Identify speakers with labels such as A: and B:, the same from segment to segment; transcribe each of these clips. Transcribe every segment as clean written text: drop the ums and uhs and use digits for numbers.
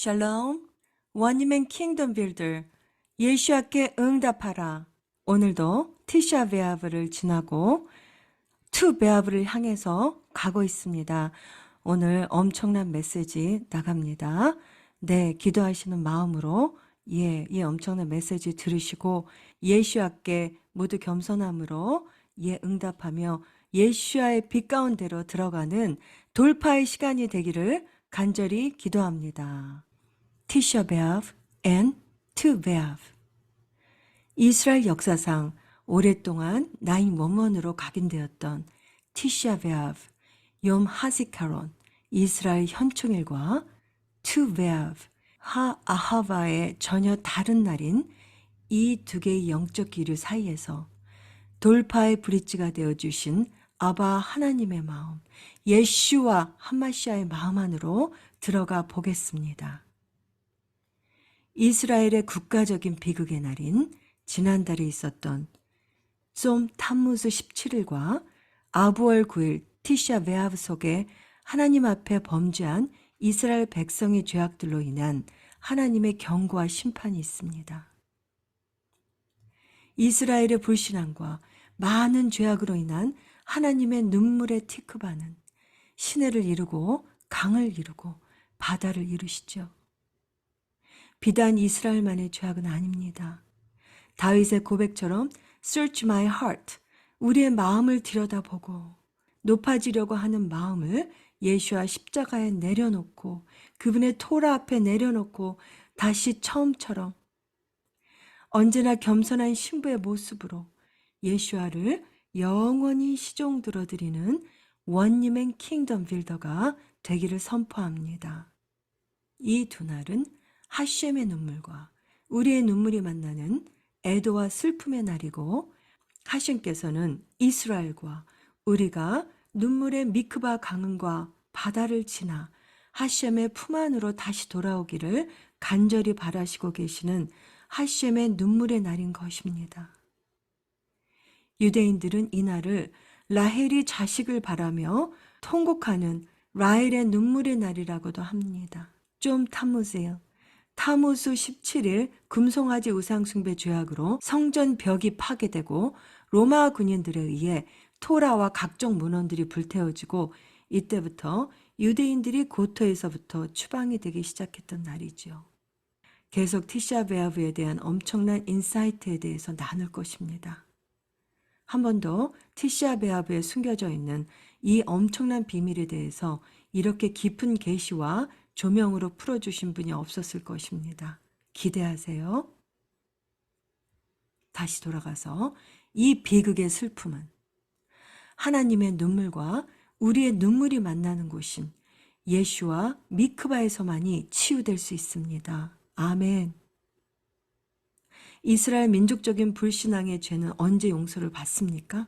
A: 샬롬, 원님의 킹덤 빌더, 예수께 응답하라. 오늘도 티샤 베아브를 지나고 투 베아브를 향해서 가고 있습니다. 오늘 엄청난 메시지 나갑니다. 네, 기도하시는 마음으로 이 엄청난 메시지 들으시고 예수께 모두 겸손함으로 응답하며 예수와의 빛 가운데로 들어가는 돌파의 시간이 되기를 간절히 기도합니다. 티샤 베아브 and 투 베아브. 이스라엘 역사상 오랫동안 911으로 각인되었던 티샤 베아브, 욤 하지카론, 이스라엘 현충일과 투 베아브, 하 아하바의 전혀 다른 날인 이 두 개의 영적 기류 사이에서 돌파의 브릿지가 되어주신 아바 하나님의 마음, 예슈와 하마시아의 마음 안으로 들어가 보겠습니다. 이스라엘의 국가적인 비극의 날인 지난달에 있었던 쏨 탐무즈 17일과 아부월 9일 티샤 베아브 속에 하나님 앞에 범죄한 이스라엘 백성의 죄악들로 인한 하나님의 경고와 심판이 있습니다. 이스라엘의 불신앙과 많은 죄악으로 인한 하나님의 눈물의 티크바는 시내를 이루고 강을 이루고 바다를 이루시죠. 비단 이스라엘만의 죄악은 아닙니다. 다윗의 고백처럼 Search my heart, 우리의 마음을 들여다보고 높아지려고 하는 마음을 예수와 십자가에 내려놓고 그분의 토라 앞에 내려놓고 다시 처음처럼 언제나 겸손한 신부의 모습으로 예수와를 영원히 시종 들어드리는 원님의 킹덤 빌더가 되기를 선포합니다. 이 두 날은 하셴의 눈물과 우리의 눈물이 만나는 애도와 슬픔의 날이고 하셴께서는 이스라엘과 우리가 눈물의 미크바 강과 바다를 지나 하셴의 품 안으로 다시 돌아오기를 간절히 바라시고 계시는 하셴의 눈물의 날인 것입니다. 유대인들은 이 날을 라헬이 자식을 바라며 통곡하는 라헬의 눈물의 날이라고도 합니다. 쫌 타무즈요. 타무스 17일 금송아지 우상숭배 죄악으로 성전 벽이 파괴되고 로마 군인들에 의해 토라와 각종 문헌들이 불태워지고 이때부터 유대인들이 고토에서부터 추방이 되기 시작했던 날이죠. 계속 티샤 베아브에 대한 엄청난 인사이트에 대해서 나눌 것입니다. 한 번 더 티샤 베아브에 숨겨져 있는 이 엄청난 비밀에 대해서 이렇게 깊은 계시와 조명으로 풀어주신 분이 없었을 것입니다. 기대하세요. 다시 돌아가서 이 비극의 슬픔은 하나님의 눈물과 우리의 눈물이 만나는 곳인 예수와 미크바에서만이 치유될 수 있습니다. 아멘. 이스라엘 민족적인 불신앙의 죄는 언제 용서를 받습니까?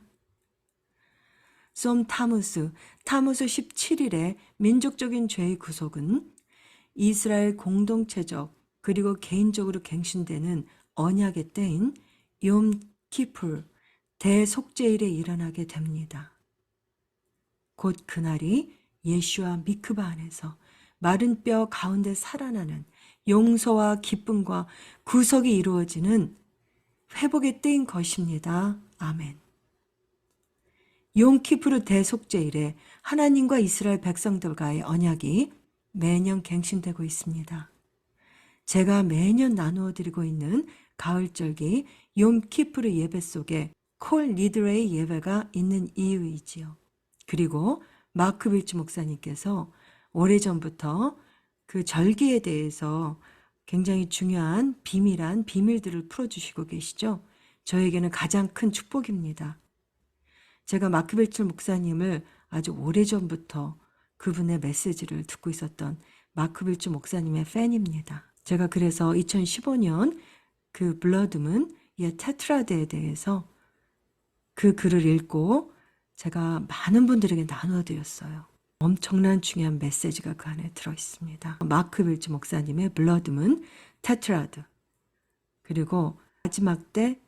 A: 쏨 타무스 17일의 민족적인 죄의 구속은 이스라엘 공동체적 그리고 개인적으로 갱신되는 언약의 때인 욤 키풀 대속죄일에 일어나게 됩니다. 곧 그날이 예수와 미크바 안에서 마른 뼈 가운데 살아나는 용서와 기쁨과 구속이 이루어지는 회복의 때인 것입니다. 아멘. 욤키푸르 대속죄일에 하나님과 이스라엘 백성들과의 언약이 매년 갱신되고 있습니다. 제가 매년 나누어 드리고 있는 가을절기 욤키푸르 예배 속에 콜 리드레이 예배가 있는 이유이지요. 그리고 마크 빌츠 목사님께서 오래전부터 그 절기에 대해서 굉장히 중요한 비밀한 비밀들을 풀어주시고 계시죠. 저에게는 가장 큰 축복입니다. 제가 마크 빌츠 목사님을 아주 오래전부터 그분의 메시지를 듣고 있었던 마크 빌츠 목사님의 팬입니다. 제가 그래서 2015년 그 블러드문 테트라드에 대해서 그 글을 읽고 제가 많은 분들에게 나누어 드렸어요. 엄청난 중요한 메시지가 그 안에 들어있습니다. 마크 빌츠 목사님의 블러드문 테트라드, 그리고 마지막 때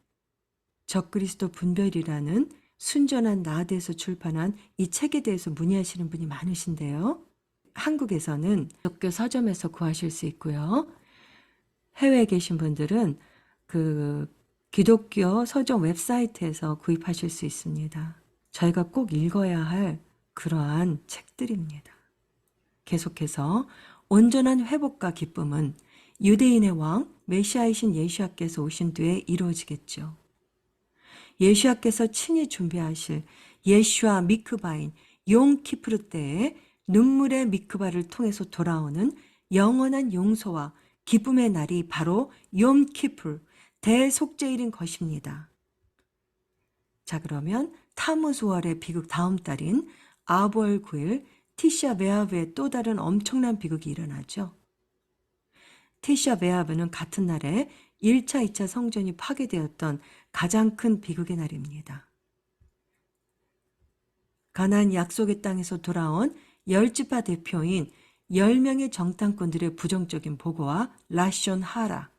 A: 적그리스도 분별이라는 순전한 나대에서 출판한 이 책에 대해서 문의하시는 분이 많으신데요. 한국에서는 기독교 서점에서 구하실 수 있고요. 해외에 계신 분들은 그 기독교 서점 웹사이트에서 구입하실 수 있습니다. 저희가 꼭 읽어야 할 그러한 책들입니다. 계속해서 온전한 회복과 기쁨은 유대인의 왕 메시아이신 예수야께서 오신 뒤에 이루어지겠죠. 예수야께서 친히 준비하실 예수와 미크바인 용키프르 때에 눈물의 미크바를 통해서 돌아오는 영원한 용서와 기쁨의 날이 바로 욤키프르 대속죄일인 것입니다. 자, 그러면 타무스월의 비극 다음 달인 아부월 9일 티샤 베아브의 또 다른 엄청난 비극이 일어나죠. 티샤 베아브는 같은 날에 1차, 2차 성전이 파괴되었던 가장 큰 비극의 날입니다. 가나안 약속의 땅에서 돌아온 10지파 대표인 10명의 정탐꾼들의 부정적인 보고와 라숀 하라.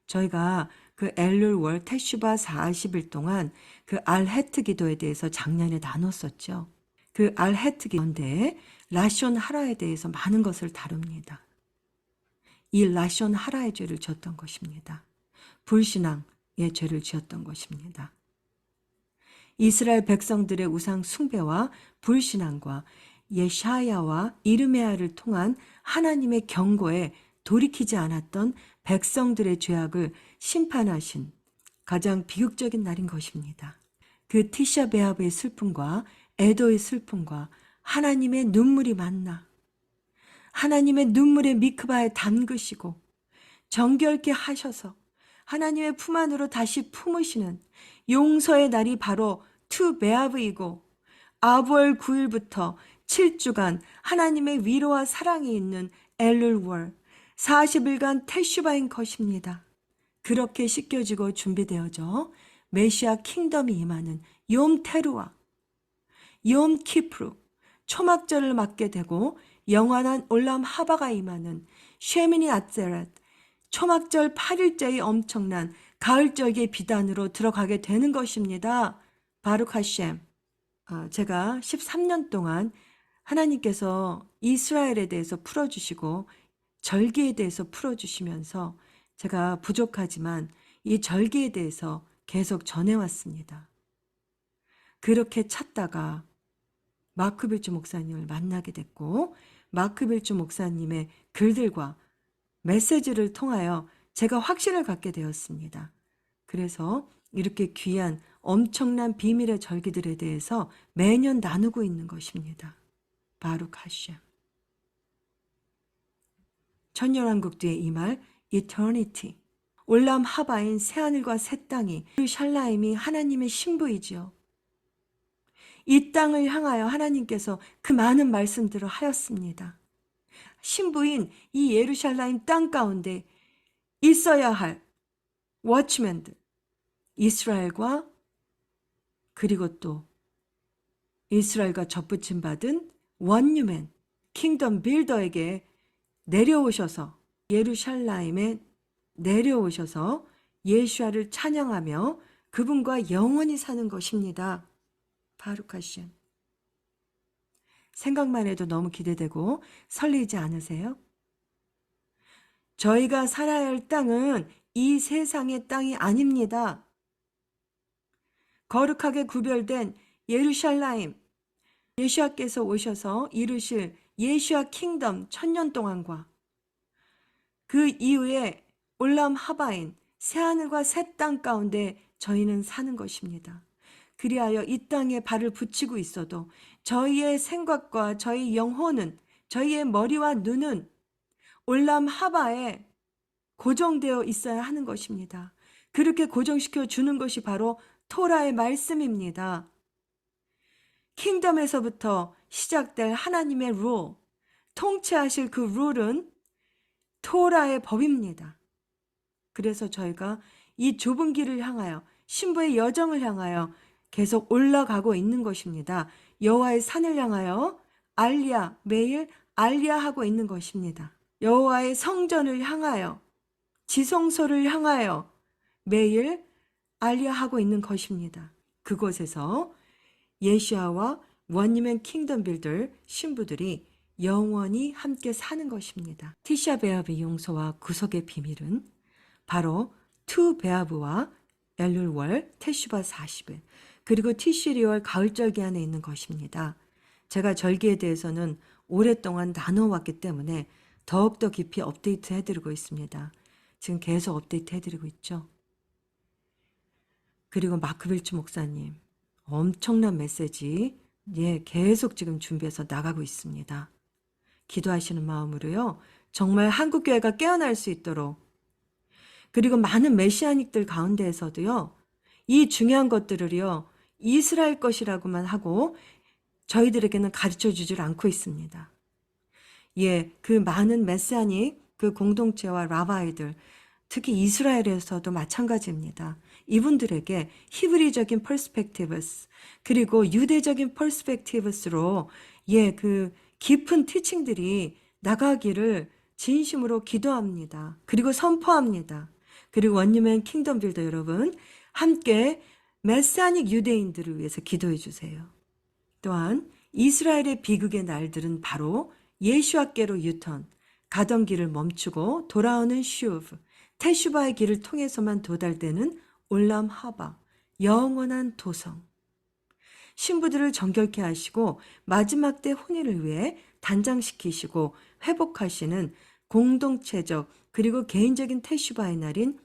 A: 저희가 그 엘룰월 테슈바 40일 동안 그 알헤트 기도에 대해서 작년에 나눴었죠. 그 알헤트 기도인데 라숀 하라에 대해서 많은 것을 다룹니다. 이 라숀 하라의 죄를 지었던 것입니다. 불신앙의 죄를 지었던 것입니다. 이스라엘 백성들의 우상 숭배와 불신앙과 예샤야와 이르메아를 통한 하나님의 경고에 돌이키지 않았던 백성들의 죄악을 심판하신 가장 비극적인 날인 것입니다. 그 티샤 베아브의 슬픔과 에도의 슬픔과 하나님의 눈물이 만나 하나님의 눈물의 미크바에 담그시고 정결케 하셔서 하나님의 품 안으로 다시 품으시는 용서의 날이 바로 투 베아브이고 아부월 9일부터 7주간 하나님의 위로와 사랑이 있는 엘룰월 40일간 테슈바인 것입니다. 그렇게 씻겨지고 준비되어져 메시아 킹덤이 임하는 욤테루와 욤키프루 초막절을 맞게 되고 영원한 올람 하바가 임하는 쉐미니 아ጼ렛 초막절 8일째의 엄청난 가을절기의 비단으로 들어가게 되는 것입니다. 바룩 하셴. 제가 13년 동안 하나님께서 이스라엘에 대해서 풀어주시고 절기에 대해서 풀어주시면서 제가 부족하지만 이 절기에 대해서 계속 전해왔습니다. 그렇게 찾다가 마크 빌주 목사님을 만나게 됐고 마크 빌주 목사님의 글들과 메시지를 통하여 제가 확신을 갖게 되었습니다. 그래서 이렇게 귀한 엄청난 비밀의 절기들에 대해서 매년 나누고 있는 것입니다. 바룩 하셴. 천년왕국 뒤에 임할 이터니티. 올람 하바인 새하늘과 새 땅이 예루살렘이 하나님의 신부이지요. 이 땅을 향하여 하나님께서 그 많은 말씀들을 하였습니다. 신부인 이 예루살렘 땅 가운데 있어야 할 워치맨들, 이스라엘과 그리고 또 이스라엘과 접붙임 받은 원유맨, 킹덤 빌더에게 내려오셔서 예루살렘에 내려오셔서 예수아를 찬양하며 그분과 영원히 사는 것입니다. 바룩 하셴. 생각만 해도 너무 기대되고 설레지 않으세요? 저희가 살아야 할 땅은 이 세상의 땅이 아닙니다. 거룩하게 구별된 예루살렘, 예수아께서 오셔서 이루실 예수아 킹덤 1000년 동안과 그 이후에 올람 하바인 새하늘과 새 땅 가운데 저희는 사는 것입니다. 그리하여 이 땅에 발을 붙이고 있어도 저희의 생각과 저희 영혼은 저희의 머리와 눈은 올람 하바에 고정되어 있어야 하는 것입니다. 그렇게 고정시켜 주는 것이 바로 토라의 말씀입니다. 킹덤에서부터 시작될 하나님의 룰, 통치하실 그 룰은 토라의 법입니다. 그래서 저희가 이 좁은 길을 향하여 신부의 여정을 향하여 계속 올라가고 있는 것입니다. 여호와의 산을 향하여 알리야, 매일 알리야하고 있는 것입니다. 여호와의 성전을 향하여 지성소를 향하여 매일 알리야하고 있는 것입니다. 그곳에서 예시아와 원유맨 킹덤 빌더 신부들이 영원히 함께 사는 것입니다. 티샤 베아브의 용서와 구속의 비밀은 바로 투 베아브와 엘룰월, 테슈바 40일, 그리고 티시리월 가을절기 안에 있는 것입니다. 제가 절기에 대해서는 오랫동안 나눠왔기 때문에 더욱더 깊이 업데이트 해드리고 있습니다. 지금 계속 업데이트 해드리고 있죠. 그리고 마크 빌츠 목사님, 엄청난 메시지 계속 지금 준비해서 나가고 있습니다. 기도하시는 마음으로요. 정말 한국교회가 깨어날 수 있도록, 그리고 많은 메시아닉들 가운데에서도요. 이 중요한 것들을요. 이스라엘 것이라고만 하고 저희들에게는 가르쳐주질 않고 있습니다. 그 많은 메시아닉 그 공동체와 라바이들, 특히 이스라엘에서도 마찬가지입니다. 이분들에게 히브리적인 퍼스펙티브스, 그리고 유대적인 퍼스펙티브스로 그 깊은 티칭들이 나가기를 진심으로 기도합니다. 그리고 선포합니다. 그리고 원유맨 킹덤 빌더 여러분, 함께 메시아닉 유대인들을 위해서 기도해 주세요. 또한 이스라엘의 비극의 날들은 바로 예수와께로 유턴, 가던 길을 멈추고 돌아오는 슈브, 테슈바의 길을 통해서만 도달되는 올람 하바, 영원한 도성. 신부들을 정결케 하시고 마지막 때 혼인을 위해 단장시키시고 회복하시는 공동체적 그리고 개인적인 테슈바의 날인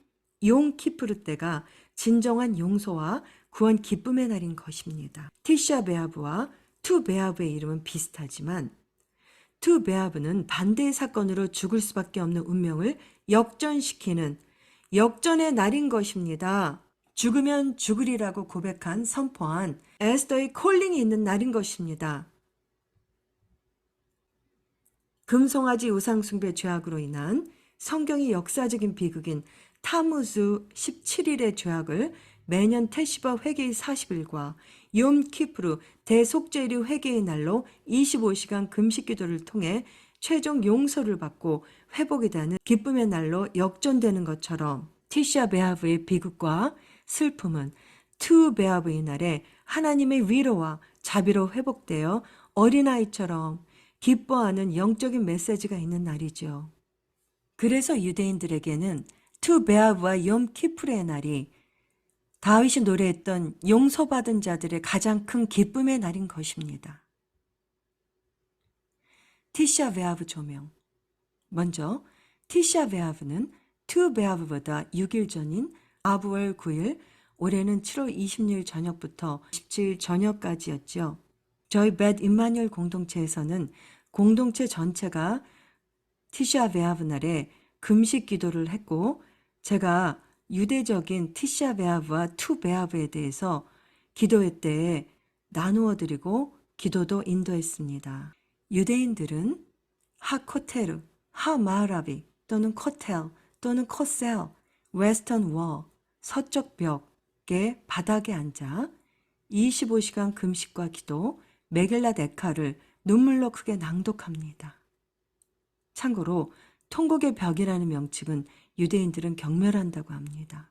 A: 용 키프르 때가 진정한 용서와 구원 기쁨의 날인 것입니다. 티샤 베아브와 투 베아브의 이름은 비슷하지만 투 베아브는 반대의 사건으로 죽을 수밖에 없는 운명을 역전시키는 역전의 날인 것입니다. 죽으면 죽으리라고 고백한 선포한 에스더의 콜링이 있는 날인 것입니다. 금송아지 우상숭배 죄악으로 인한 성경의 역사적인 비극인 타무즈 17일의 죄악을 매년 테시바 회개의 40일과 욤 키프루 대속죄일의 회개의 날로 25시간 금식기도를 통해 최종 용서를 받고 회복이 되는 기쁨의 날로 역전되는 것처럼 티샤 베아브의 비극과 슬픔은 투 베아브의 날에 하나님의 위로와 자비로 회복되어 어린아이처럼 기뻐하는 영적인 메시지가 있는 날이죠. 그래서 유대인들에게는 투 베아브와 욤 키프르의 날이 다윗이 노래했던 용서받은 자들의 가장 큰 기쁨의 날인 것입니다. 티샤 베아브 조명. 먼저 티샤 베아브는 투 베아브보다 6일 전인 아부월 9일, 올해는 7월 26일 저녁부터 17일 저녁까지였죠. 저희 벳 임마누엘 공동체에서는 공동체 전체가 티샤 베아브 날에 금식 기도를 했고, 제가 유대적인 티샤 베아브와 투 베아브에 대해서 기도회 때에 나누어 드리고 기도도 인도했습니다. 유대인들은 하코테르, 하마라비 또는 코텔 또는 코셀, 웨스턴 워, 서쪽 벽의 바닥에 앉아 25시간 금식과 기도, 메길랏 에카를 눈물로 크게 낭독합니다. 참고로 통곡의 벽이라는 명칭은 유대인들은 경멸한다고 합니다.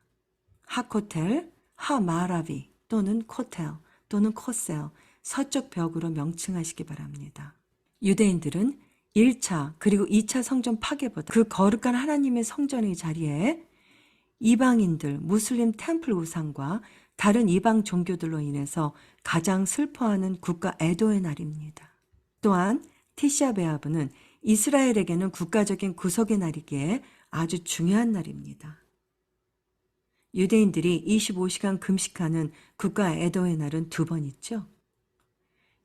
A: 하코텔, 하마라비 또는 코텔 또는 코셀, 서쪽 벽으로 명칭하시기 바랍니다. 유대인들은 1차 그리고 2차 성전 파괴보다 그 거룩한 하나님의 성전의 자리에 이방인들, 무슬림 템플 우상과 다른 이방 종교들로 인해서 가장 슬퍼하는 국가 애도의 날입니다. 또한 티샤 베아브는 이스라엘에게는 국가적인 구속의 날이기에 아주 중요한 날입니다. 유대인들이 25시간 금식하는 국가 애도의 날은 2번 있죠.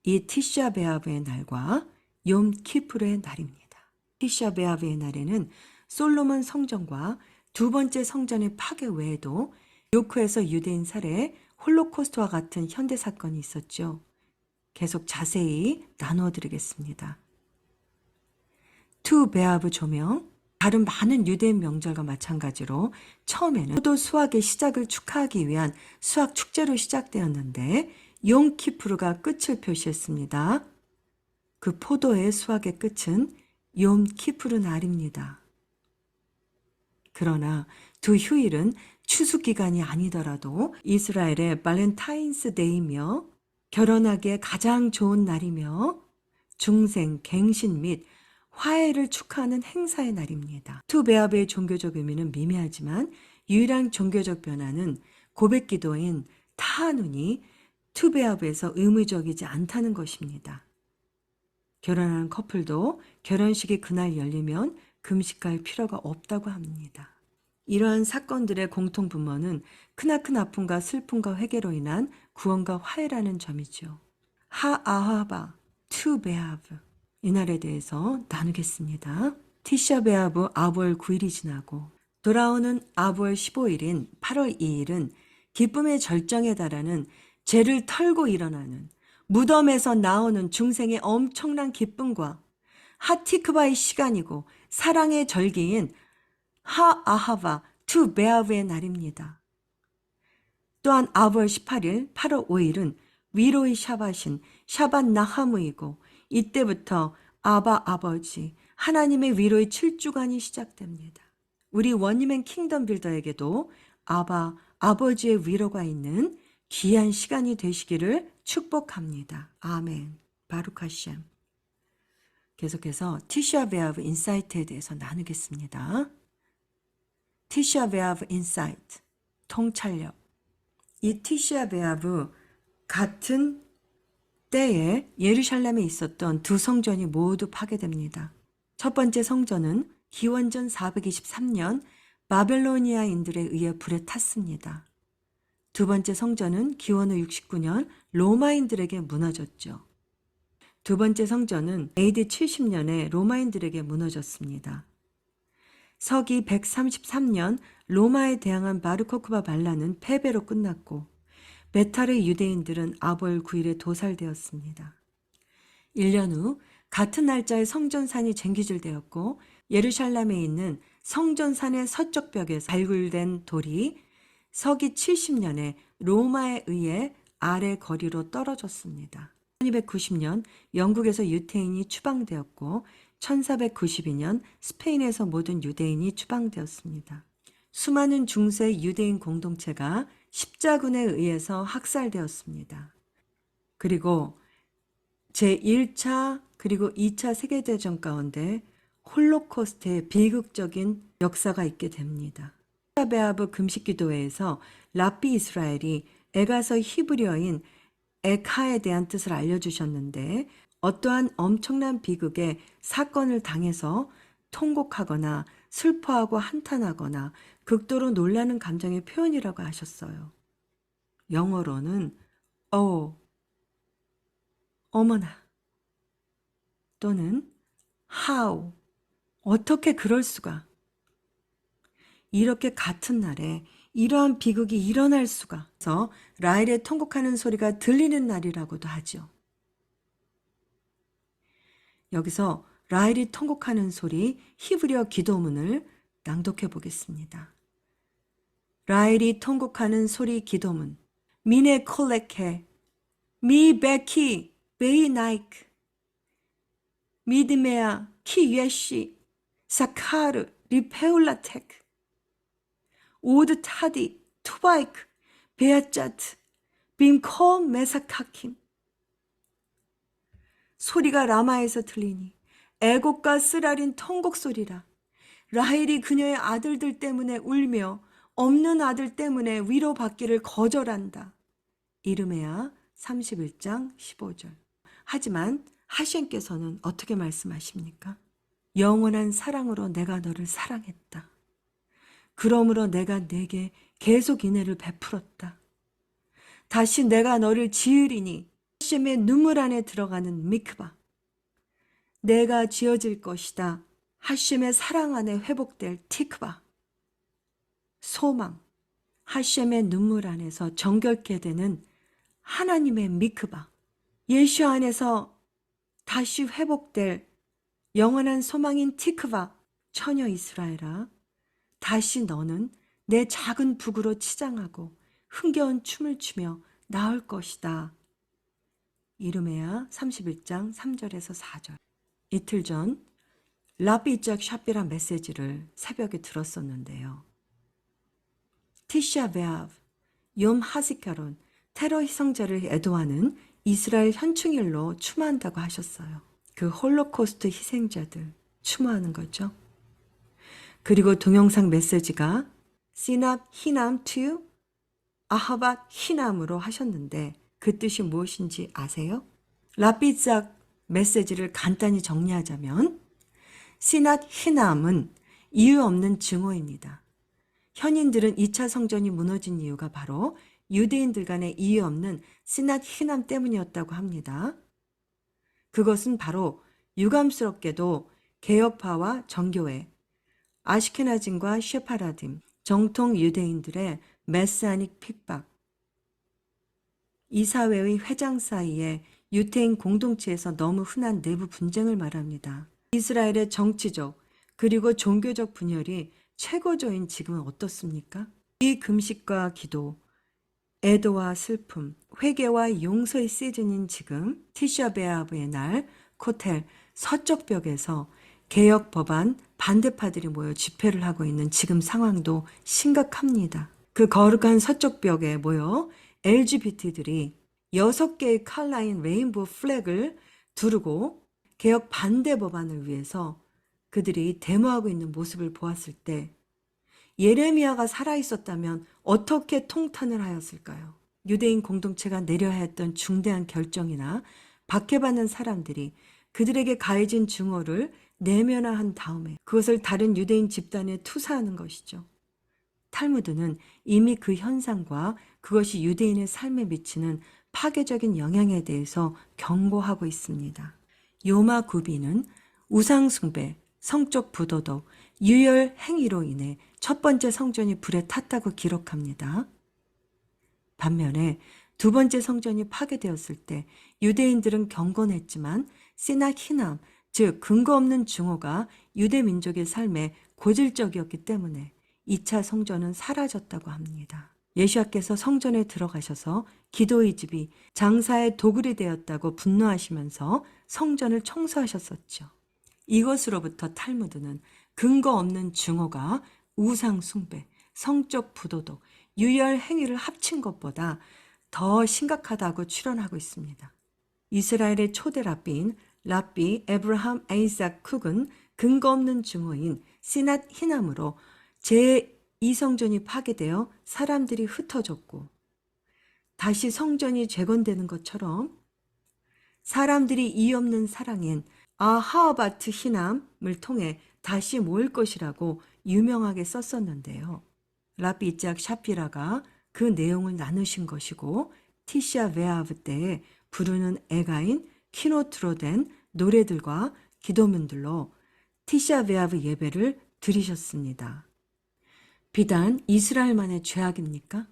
A: 이 티샤 베아브의 날과 욤 키프르의 날입니다. 티샤 베아브의 날에는 솔로몬 성전과 두 번째 성전의 파괴 외에도 요크에서 유대인 살해, 홀로코스트와 같은 현대 사건이 있었죠. 계속 자세히 나누어 드리겠습니다. 투 베아브 조명, 다른 많은 유대인 명절과 마찬가지로 처음에는 포도 수확의 시작을 축하하기 위한 수확 축제로 시작되었는데 욤 키프르가 끝을 표시했습니다. 그 포도의 수확의 끝은 욤 키프르 날입니다. 그러나 두 휴일은 추수 기간이 아니더라도 이스라엘의 발렌타인스 데이며 결혼하기에 가장 좋은 날이며 중생, 갱신 및 화해를 축하하는 행사의 날입니다. 투베아브의 종교적 의미는 미미하지만 유일한 종교적 변화는 고백 기도인 타하눈이 투베아브에서 의무적이지 않다는 것입니다. 결혼하는 커플도 결혼식이 그날 열리면 금식할 필요가 없다고 합니다. 이러한 사건들의 공통분모는 크나큰 아픔과 슬픔과 회개로 인한 구원과 화해라는 점이죠. 하아하바 투베아브 이날에 대해서 나누겠습니다. 티샤베아브 아볼 9일이 지나고 돌아오는 아볼 15일인 8월 2일은 기쁨의 절정에 달하는 죄를 털고 일어나는 무덤에서 나오는 중생의 엄청난 기쁨과 하티크바의 시간이고 사랑의 절기인 하아하바 투베아브의 날입니다. 또한 아볼 18일 8월 5일은 위로의 샤밧인 샤밧 나하무이고 이때부터 아바 아버지 하나님의 위로의 7주간이 시작됩니다. 우리 원리맨 킹덤 빌더에게도 아바 아버지의 위로가 있는 귀한 시간이 되시기를 축복합니다. 아멘. 바룩 하셴. 계속해서 티샤 베아브 인사이트에 대해서 나누겠습니다. 티샤 베아브 인사이트, 통찰력. 이 티샤 베아브 같은 때에 예루살렘에 있었던 두 성전이 모두 파괴됩니다. 첫 번째 성전은 기원전 423년 바벨로니아인들에 의해 불에 탔습니다. 두 번째 성전은 기원 후 69년 로마인들에게 무너졌죠. 두 번째 성전은 AD 70년에 로마인들에게 무너졌습니다. 서기 133년 로마에 대항한 바르코크바 반란은 패배로 끝났고 메탈의 유대인들은 아볼 9일에 도살되었습니다. 1년 후 같은 날짜에 성전산이 쟁기질되었고 예루살렘에 있는 성전산의 서쪽 벽에서 발굴된 돌이 서기 70년에 로마에 의해 아래 거리로 떨어졌습니다. 1290년 영국에서 유태인이 추방되었고 1492년 스페인에서 모든 유대인이 추방되었습니다. 수많은 중세 유대인 공동체가 십자군에 의해서 학살되었습니다. 그리고 제1차 그리고 2차 세계대전 가운데 홀로코스트의 비극적인 역사가 있게 됩니다. 베아브 금식기도회에서 랍비 이스라엘이 에가서 히브리어인 에카에 대한 뜻을 알려주셨는데 어떠한 엄청난 비극의 사건을 당해서 통곡하거나 슬퍼하고 한탄하거나 극도로 놀라는 감정의 표현이라고 하셨어요. 영어로는 어머나 또는 how 어떻게 그럴 수가 이렇게 같은 날에 이러한 비극이 일어날 수가 해서 라헬의 통곡하는 소리가 들리는 날이라고도 하죠. 여기서 라헬이 통곡하는 소리 히브리어 기도문을 낭독해 보겠습니다. 라헬이 통곡하는 소리 기도문 미네 콜레케 미 베키 베이 나이크 미드메아 키 예시 사카르 리페울라테크 오드 타디 투바이크 베아짜트 빔코 메사카킴 소리가 라마에서 들리니 애곡과 쓰라린 통곡 소리라. 라헬이 그녀의 아들들 때문에 울며 없는 아들 때문에 위로받기를 거절한다. 이르메야 31장 15절. 하지만 하셴께서는 어떻게 말씀하십니까? 영원한 사랑으로 내가 너를 사랑했다. 그러므로 내가 네게 계속 인애를 베풀었다. 다시 내가 너를 지으리니 하셴의 눈물 안에 들어가는 미크바. 내가 지어질 것이다. 하셴의 사랑 안에 회복될 티크바. 소망. 하셴의 눈물 안에서 정결케 되는 하나님의 미크바. 예수 안에서 다시 회복될 영원한 소망인 티크바. 처녀 이스라엘아. 다시 너는 내 작은 북으로 치장하고 흥겨운 춤을 추며 나올 것이다. 이르메야 31장 3절에서 4절. 이틀 전 랍비 이짝 샤비란 메시지를 새벽에 들었었는데요. 티샤 베아브, 욤 하지카론, 테러 희생자를 애도하는 이스라엘 현충일로 추모한다고 하셨어요. 그 홀로코스트 희생자들 추모하는 거죠. 그리고 동영상 메시지가 시납 히남 to 아하밧 히남으로 하셨는데 그 뜻이 무엇인지 아세요? 라피작 메시지를 간단히 정리하자면 시낫 히남은 이유 없는 증오입니다. 현인들은 2차 성전이 무너진 이유가 바로 유대인들 간의 이유 없는 시낫 히남 때문이었다고 합니다. 그것은 바로 유감스럽게도 개혁파와 정교회, 아시케나즘과 셰파라딤, 정통 유대인들의 메시아닉 핍박, 이 사회의 회장 사이에 유태인 공동체에서 너무 흔한 내부 분쟁을 말합니다. 이스라엘의 정치적 그리고 종교적 분열이 최고조인 지금은 어떻습니까? 이 금식과 기도, 애도와 슬픔, 회개와 용서의 시즌인 지금 티샤베아브의 날 코텔 서쪽 벽에서 개혁 법안 반대파들이 모여 집회를 하고 있는 지금 상황도 심각합니다. 그 거룩한 서쪽 벽에 모여 LGBT들이 6개의 컬러인 레인보우 플래그를 두르고 개혁 반대 법안을 위해서 그들이 데모하고 있는 모습을 보았을 때 예레미야가 살아있었다면 어떻게 통탄을 하였을까요? 유대인 공동체가 내려야 했던 중대한 결정이나 박해받는 사람들이 그들에게 가해진 증오를 내면화한 다음에 그것을 다른 유대인 집단에 투사하는 것이죠. 탈무드는 이미 그 현상과 그것이 유대인의 삶에 미치는 파괴적인 영향에 대해서 경고하고 있습니다. 요마 구비는 우상숭배, 성적 부도덕, 유혈 행위로 인해 첫 번째 성전이 불에 탔다고 기록합니다. 반면에 두 번째 성전이 파괴되었을 때 유대인들은 경건했지만 시낫 히남, 즉 근거 없는 증오가 유대 민족의 삶에 고질적이었기 때문에 2차 성전은 사라졌다고 합니다. 예수와께서 성전에 들어가셔서 기도의 집이 장사의 도굴이 되었다고 분노하시면서 성전을 청소하셨었죠. 이것으로부터 탈무드는 근거 없는 증오가 우상 숭배, 성적 부도덕, 유혈 행위를 합친 것보다 더 심각하다고 추론하고 있습니다. 이스라엘의 초대 랍비인 랍비 에브라함 아이삭 쿡은 근거 없는 증오인 시낫 히남으로 제2성전이 파괴되어 사람들이 흩어졌고 다시 성전이 재건되는 것처럼 사람들이 이유 없는 사랑인 아하바트 히남을 통해 다시 모일 것이라고 유명하게 썼었는데요. 랍비 이짝 샤피라가 그 내용을 나누신 것이고 티샤 베아브 때에 부르는 애가인 키노트로 된 노래들과 기도문들로 티샤 베아브 예배를 드리셨습니다. 비단 이스라엘만의 죄악입니까?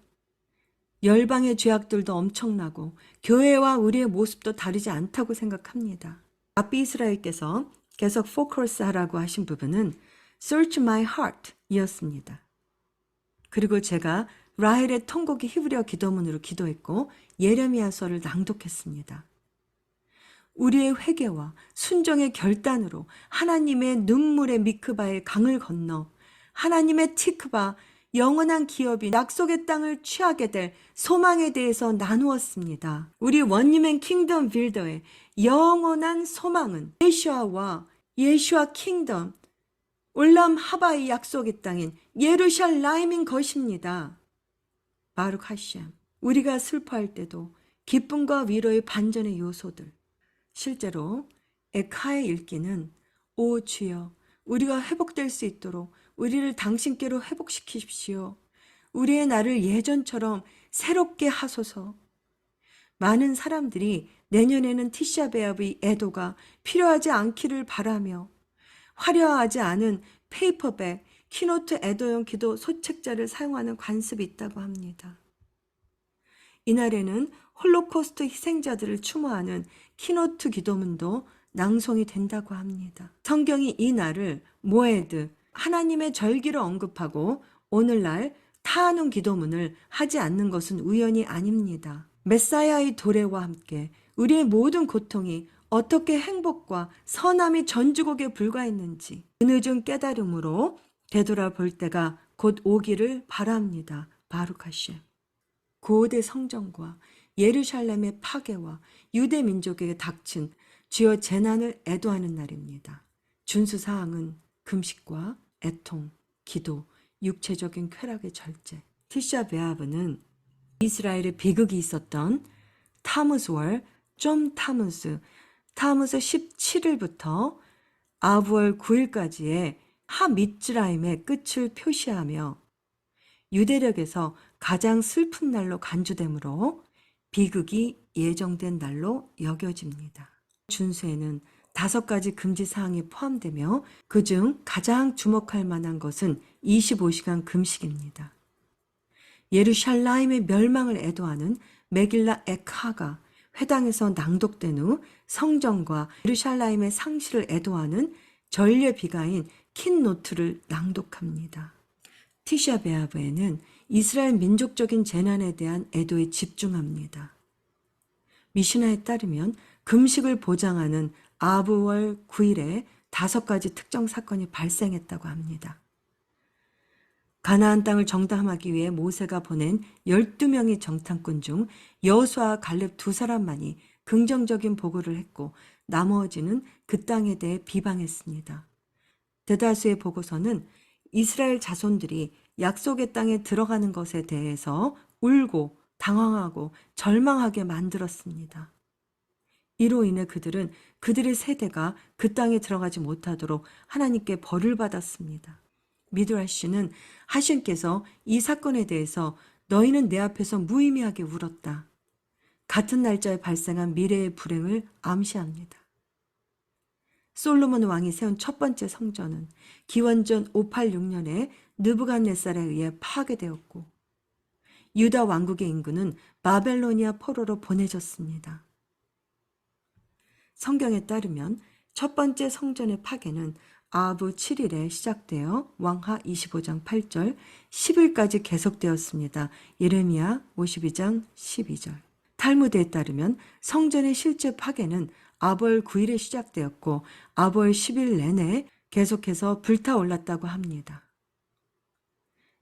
A: 열방의 죄악들도 엄청나고 교회와 우리의 모습도 다르지 않다고 생각합니다. 랍비 이스라엘께서 계속 포커스 하라고 하신 부분은 Search my heart 이었습니다. 그리고 제가 라헬의 통곡이 히브리어 기도문으로 기도했고 예레미야서를 낭독했습니다. 우리의 회개와 순종의 결단으로 하나님의 눈물의 미크바의 강을 건너 하나님의 티크바 영원한 기업이 약속의 땅을 취하게 될 소망에 대해서 나누었습니다. 우리 원님의 킹덤 빌더의 영원한 소망은 예슈아와 예슈아 킹덤 올람 하바의 약속의 땅인 예루살렘인 것입니다. 바룩 하셴. 우리가 슬퍼할 때도 기쁨과 위로의 반전의 요소들. 실제로 에카의 읽기는 오 주여 우리가 회복될 수 있도록 우리를 당신께로 회복시키십시오. 우리의 날을 예전처럼 새롭게 하소서. 많은 사람들이 내년에는 티샤베아브의 애도가 필요하지 않기를 바라며 화려하지 않은 페이퍼백, 키노트 애도용 기도 소책자를 사용하는 관습이 있다고 합니다. 이날에는 홀로코스트 희생자들을 추모하는 키노트 기도문도 낭송이 된다고 합니다. 성경이 이 날을 모에드, 하나님의 절기로 언급하고 오늘날 타하눔 기도문을 하지 않는 것은 우연이 아닙니다. 메사야의 도래와 함께 우리의 모든 고통이 어떻게 행복과 선함이 전주곡에 불과했는지 은혜중 깨달음으로 되돌아볼 때가 곧 오기를 바랍니다. 바룩 하셴. 고대 성전과 예루살렘의 파괴와 유대 민족에게 닥친 주요 재난을 애도하는 날입니다. 준수 사항은 금식과 애통, 기도, 육체적인 쾌락의 절제. 티샤 베아브는 이스라엘에 비극이 있었던 타무스월, 좀 타무스 17일부터 아브월 9일까지의 하미츠라임의 끝을 표시하며 유대력에서 가장 슬픈 날로 간주되므로 비극이 예정된 날로 여겨집니다. 준수에는 5가지 금지사항이 포함되며 그중 가장 주목할 만한 것은 25시간 금식입니다. 예루살렘의 멸망을 애도하는 메길라 에카가 회당에서 낭독된 후 성전과 예루살렘의 상실을 애도하는 전례 비가인 킨노트를 낭독합니다. 티샤 베아브에는 이스라엘 민족적인 재난에 대한 애도에 집중합니다. 미슈나에 따르면 금식을 보장하는 아브월 9일에 5가지 특정 사건이 발생했다고 합니다. 가나안 땅을 정탐하기 위해 모세가 보낸 12명의 정탐꾼 중 여호수아와 갈렙 2사람만이 긍정적인 보고를 했고 나머지는 그 땅에 대해 비방했습니다. 대다수의 보고서는 이스라엘 자손들이 약속의 땅에 들어가는 것에 대해서 울고 당황하고 절망하게 만들었습니다. 이로 인해 그들은 그들의 세대가 그 땅에 들어가지 못하도록 하나님께 벌을 받았습니다. 미드라시는 하신께서 이 사건에 대해서 너희는 내 앞에서 무의미하게 울었다. 같은 날짜에 발생한 미래의 불행을 암시합니다. 솔로몬 왕이 세운 첫 번째 성전은 기원전 586년에 느부갓네살에 의해 파괴되었고 유다 왕국의 인구는 바벨로니아 포로로 보내졌습니다. 성경에 따르면 첫 번째 성전의 파괴는 아브 7일에 시작되어 왕하 25장 8절 10일까지 계속되었습니다. 예레미야 52장 12절. 탈무드에 따르면 성전의 실제 파괴는 아벌 9일에 시작되었고 아벌 10일 내내 계속해서 불타올랐다고 합니다.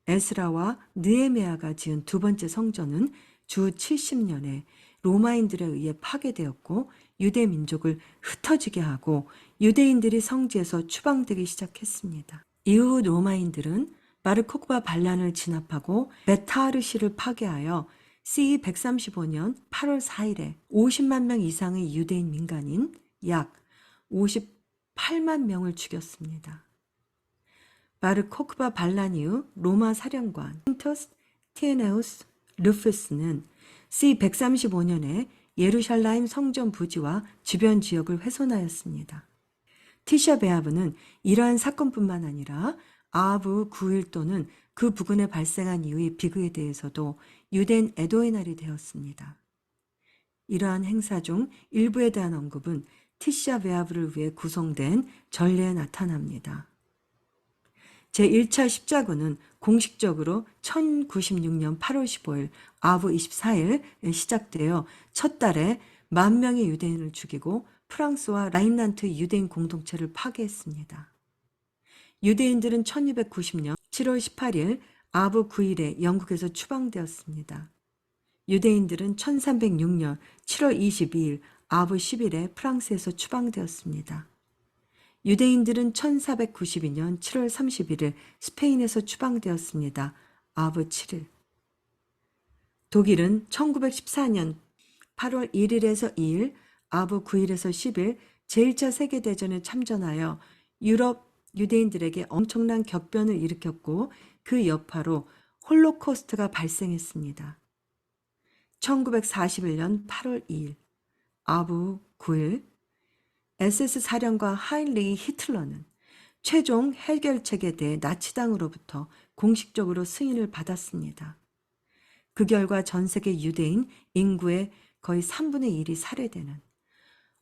A: 에스라와 느헤미야가 지은 두 번째 성전은 주 70년에 로마인들에 의해 파괴되었고 유대 민족을 흩어지게 하고 유대인들이 성지에서 추방되기 시작했습니다. 이후 로마인들은 바르코바 반란을 진압하고 베타르시를 파괴하여 CE 135년 8월 4일에 50만 명 이상의 유대인 민간인 약 58만 명을 죽였습니다. 바르코크바 반란 이후 로마 사령관 틴터스 티에나우스 루푸스는 CE 135년에 예루살렘 성전 부지와 주변 지역을 훼손하였습니다. 티샤 베아브는 이러한 사건뿐만 아니라 아브 9일 또는 그 부근에 발생한 이후의 비극에 대해서도 유대인 애도의 날이 되었습니다. 이러한 행사 중 일부에 대한 언급은 티샤 베아브를 위해 구성된 전례에 나타납니다. 제1차 십자군은 공식적으로 1096년 8월 15일 아브 24일에 시작되어 첫 달에 10,000명의 유대인을 죽이고 프랑스와 라인란트 유대인 공동체를 파괴했습니다. 유대인들은 1290년 7월 18일 아브 9일에 영국에서 추방되었습니다. 유대인들은 1306년 7월 22일 아브 10일에 프랑스에서 추방되었습니다. 유대인들은 1492년 7월 31일 스페인에서 추방되었습니다. 아브 7일. 독일은 1914년 8월 1일에서 2일, 아브 9일에서 10일 제1차 세계대전에 참전하여 유럽 유대인들에게 엄청난 격변을 일으켰고 그 여파로 홀로코스트가 발생했습니다. 1941년 8월 2일, 아브 9일, SS 사령관 하인리히 히틀러는 최종 해결책에 대해 나치당으로부터 공식적으로 승인을 받았습니다. 그 결과 전 세계 유대인 인구의 거의 3분의 1이 살해되는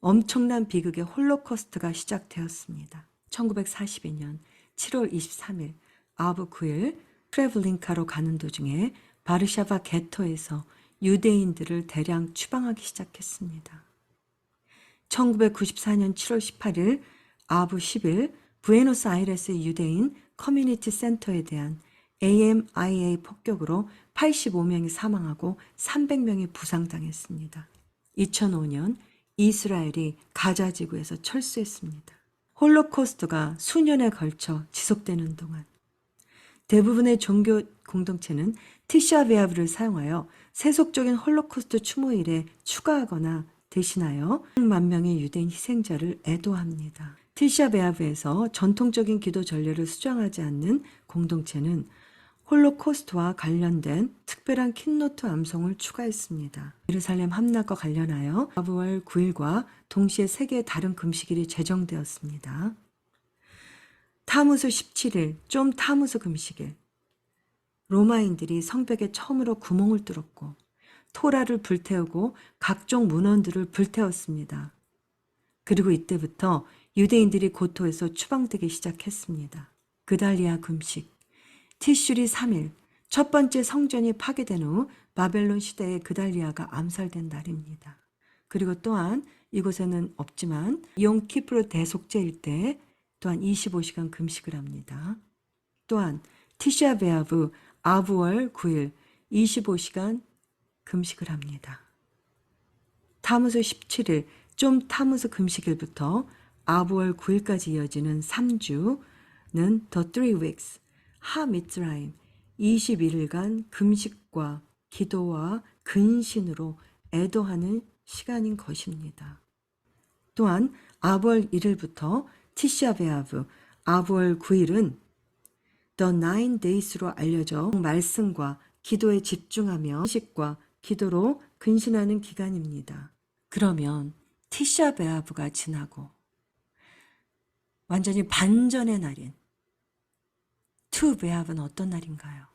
A: 엄청난 비극의 홀로코스트가 시작되었습니다. 1942년 7월 23일 아브 9일 트레블링카로 가는 도중에 바르샤바 게토에서 유대인들을 대량 추방하기 시작했습니다. 1994년 7월 18일 아브 10일 부에노스아이레스 유대인 커뮤니티 센터에 대한 AMIA 폭격으로 85명이 사망하고 300명이 부상당했습니다. 2005년 이스라엘이 가자 지구에서 철수했습니다. 홀로코스트가 수년에 걸쳐 지속되는 동안 대부분의 종교 공동체는 티샤 베아브를 사용하여 세속적인 홀로코스트 추모일에 추가하거나 대신하여 100만 명의 유대인 희생자를 애도합니다. 티샤 베아브에서 전통적인 기도 전례를 수정하지 않는 공동체는 홀로코스트와 관련된 특별한 킨노트 암송을 추가했습니다. 예루살렘 함락과 관련하여 아브월 9일과 동시에 세 개의 다른 금식일이 제정되었습니다. 타무스 17일, 좀 타무스 금식일. 로마인들이 성벽에 처음으로 구멍을 뚫었고 토라를 불태우고 각종 문헌들을 불태웠습니다. 그리고 이때부터 유대인들이 고토에서 추방되기 시작했습니다. 그달리아 금식. 티슈리 3일, 첫 번째 성전이 파괴된 후 바벨론 시대의 그달리아가 암살된 날입니다. 그리고 또한 이곳에는 없지만 용키프르 대속제일 때 또한 25시간 금식을 합니다. 또한 티샤 베아브 아브월 9일 25시간 금식을 합니다. 타무스 17일, 좀 타무스 금식일부터 아브월 9일까지 이어지는 3주는 The Three Weeks, 하미tz라임 21일간 금식과 기도와 근신으로 애도하는 시간인 것입니다. 또한 아브월 1일부터 티샤 베아브 아브월 9일은 The Nine Days로 알려져 말씀과 기도에 집중하며 금식과 기도로 근신하는 기간입니다. 그러면 티샤 베아브가 지나고 완전히 반전의 날인 투 베아브는 어떤 날인가요?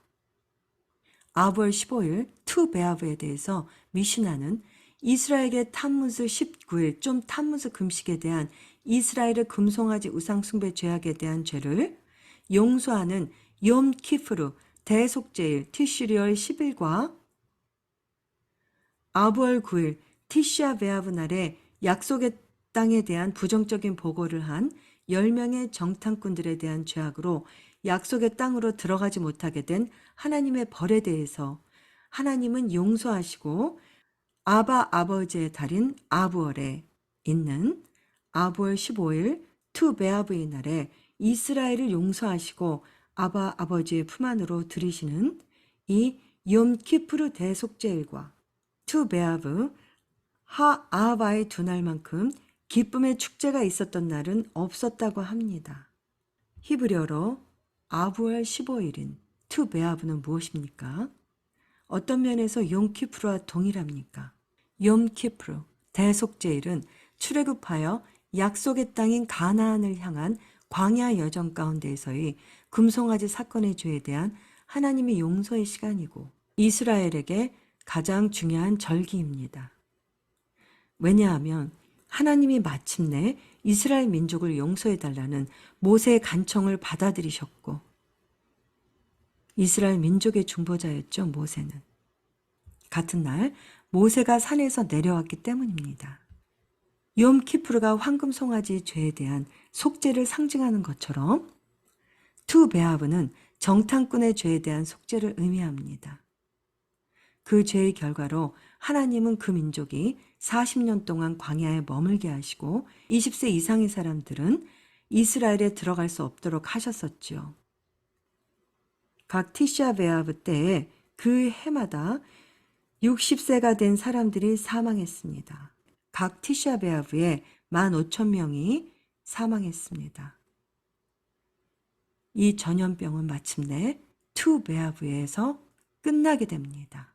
A: 아브월 15일 투 베아브에 대해서 미슈나는 이스라엘의 타무스 19일 좀 타무스 금식에 대한 이스라엘의 금송아지 우상숭배 죄악에 대한 죄를 용서하는 욤 키프르 대속제일 티슈리얼 10일과 아브월 9일 티샤 베아브 날에 약속의 땅에 대한 부정적인 보고를 한 10명의 정탐꾼들에 대한 죄악으로 약속의 땅으로 들어가지 못하게 된 하나님의 벌에 대해서 하나님은 용서하시고 아바 아버지의 달인 아브월에 있는 아브월 15일 투 베아브의 날에 이스라엘을 용서하시고 아바 아버지의 품 안으로 들이시는 이 욤키프르 대속제일과 투 베아브 하 아바의 두 날만큼 기쁨의 축제가 있었던 날은 없었다고 합니다. 히브리어로 아브월 15일인 투 베아브는 무엇입니까? 어떤 면에서 용키프르와 동일합니까? 욤키프르 대속제일은 출애굽하여 약속의 땅인 가나안을 향한 광야 여정 가운데에서의 금송아지 사건의 죄에 대한 하나님의 용서의 시간이고 이스라엘에게 가장 중요한 절기입니다. 왜냐하면 하나님이 마침내 이스라엘 민족을 용서해달라는 모세의 간청을 받아들이셨고 이스라엘 민족의 중보자였죠, 모세는. 같은 날 모세가 산에서 내려왔기 때문입니다. 욤키프르가 황금 송아지 죄에 대한 속죄를 상징하는 것처럼 투 베아브는 정탐꾼의 죄에 대한 속죄를 의미합니다. 그 죄의 결과로 하나님은 그 민족이 40년 동안 광야에 머물게 하시고 20세 이상의 사람들은 이스라엘에 들어갈 수 없도록 하셨었죠. 각 티샤 베아브 때에 그 해마다 60세가 된 사람들이 사망했습니다. 각 티샤 베아브에 15,000명이 사망했습니다. 이 전염병은 마침내 투 베아브에서 끝나게 됩니다.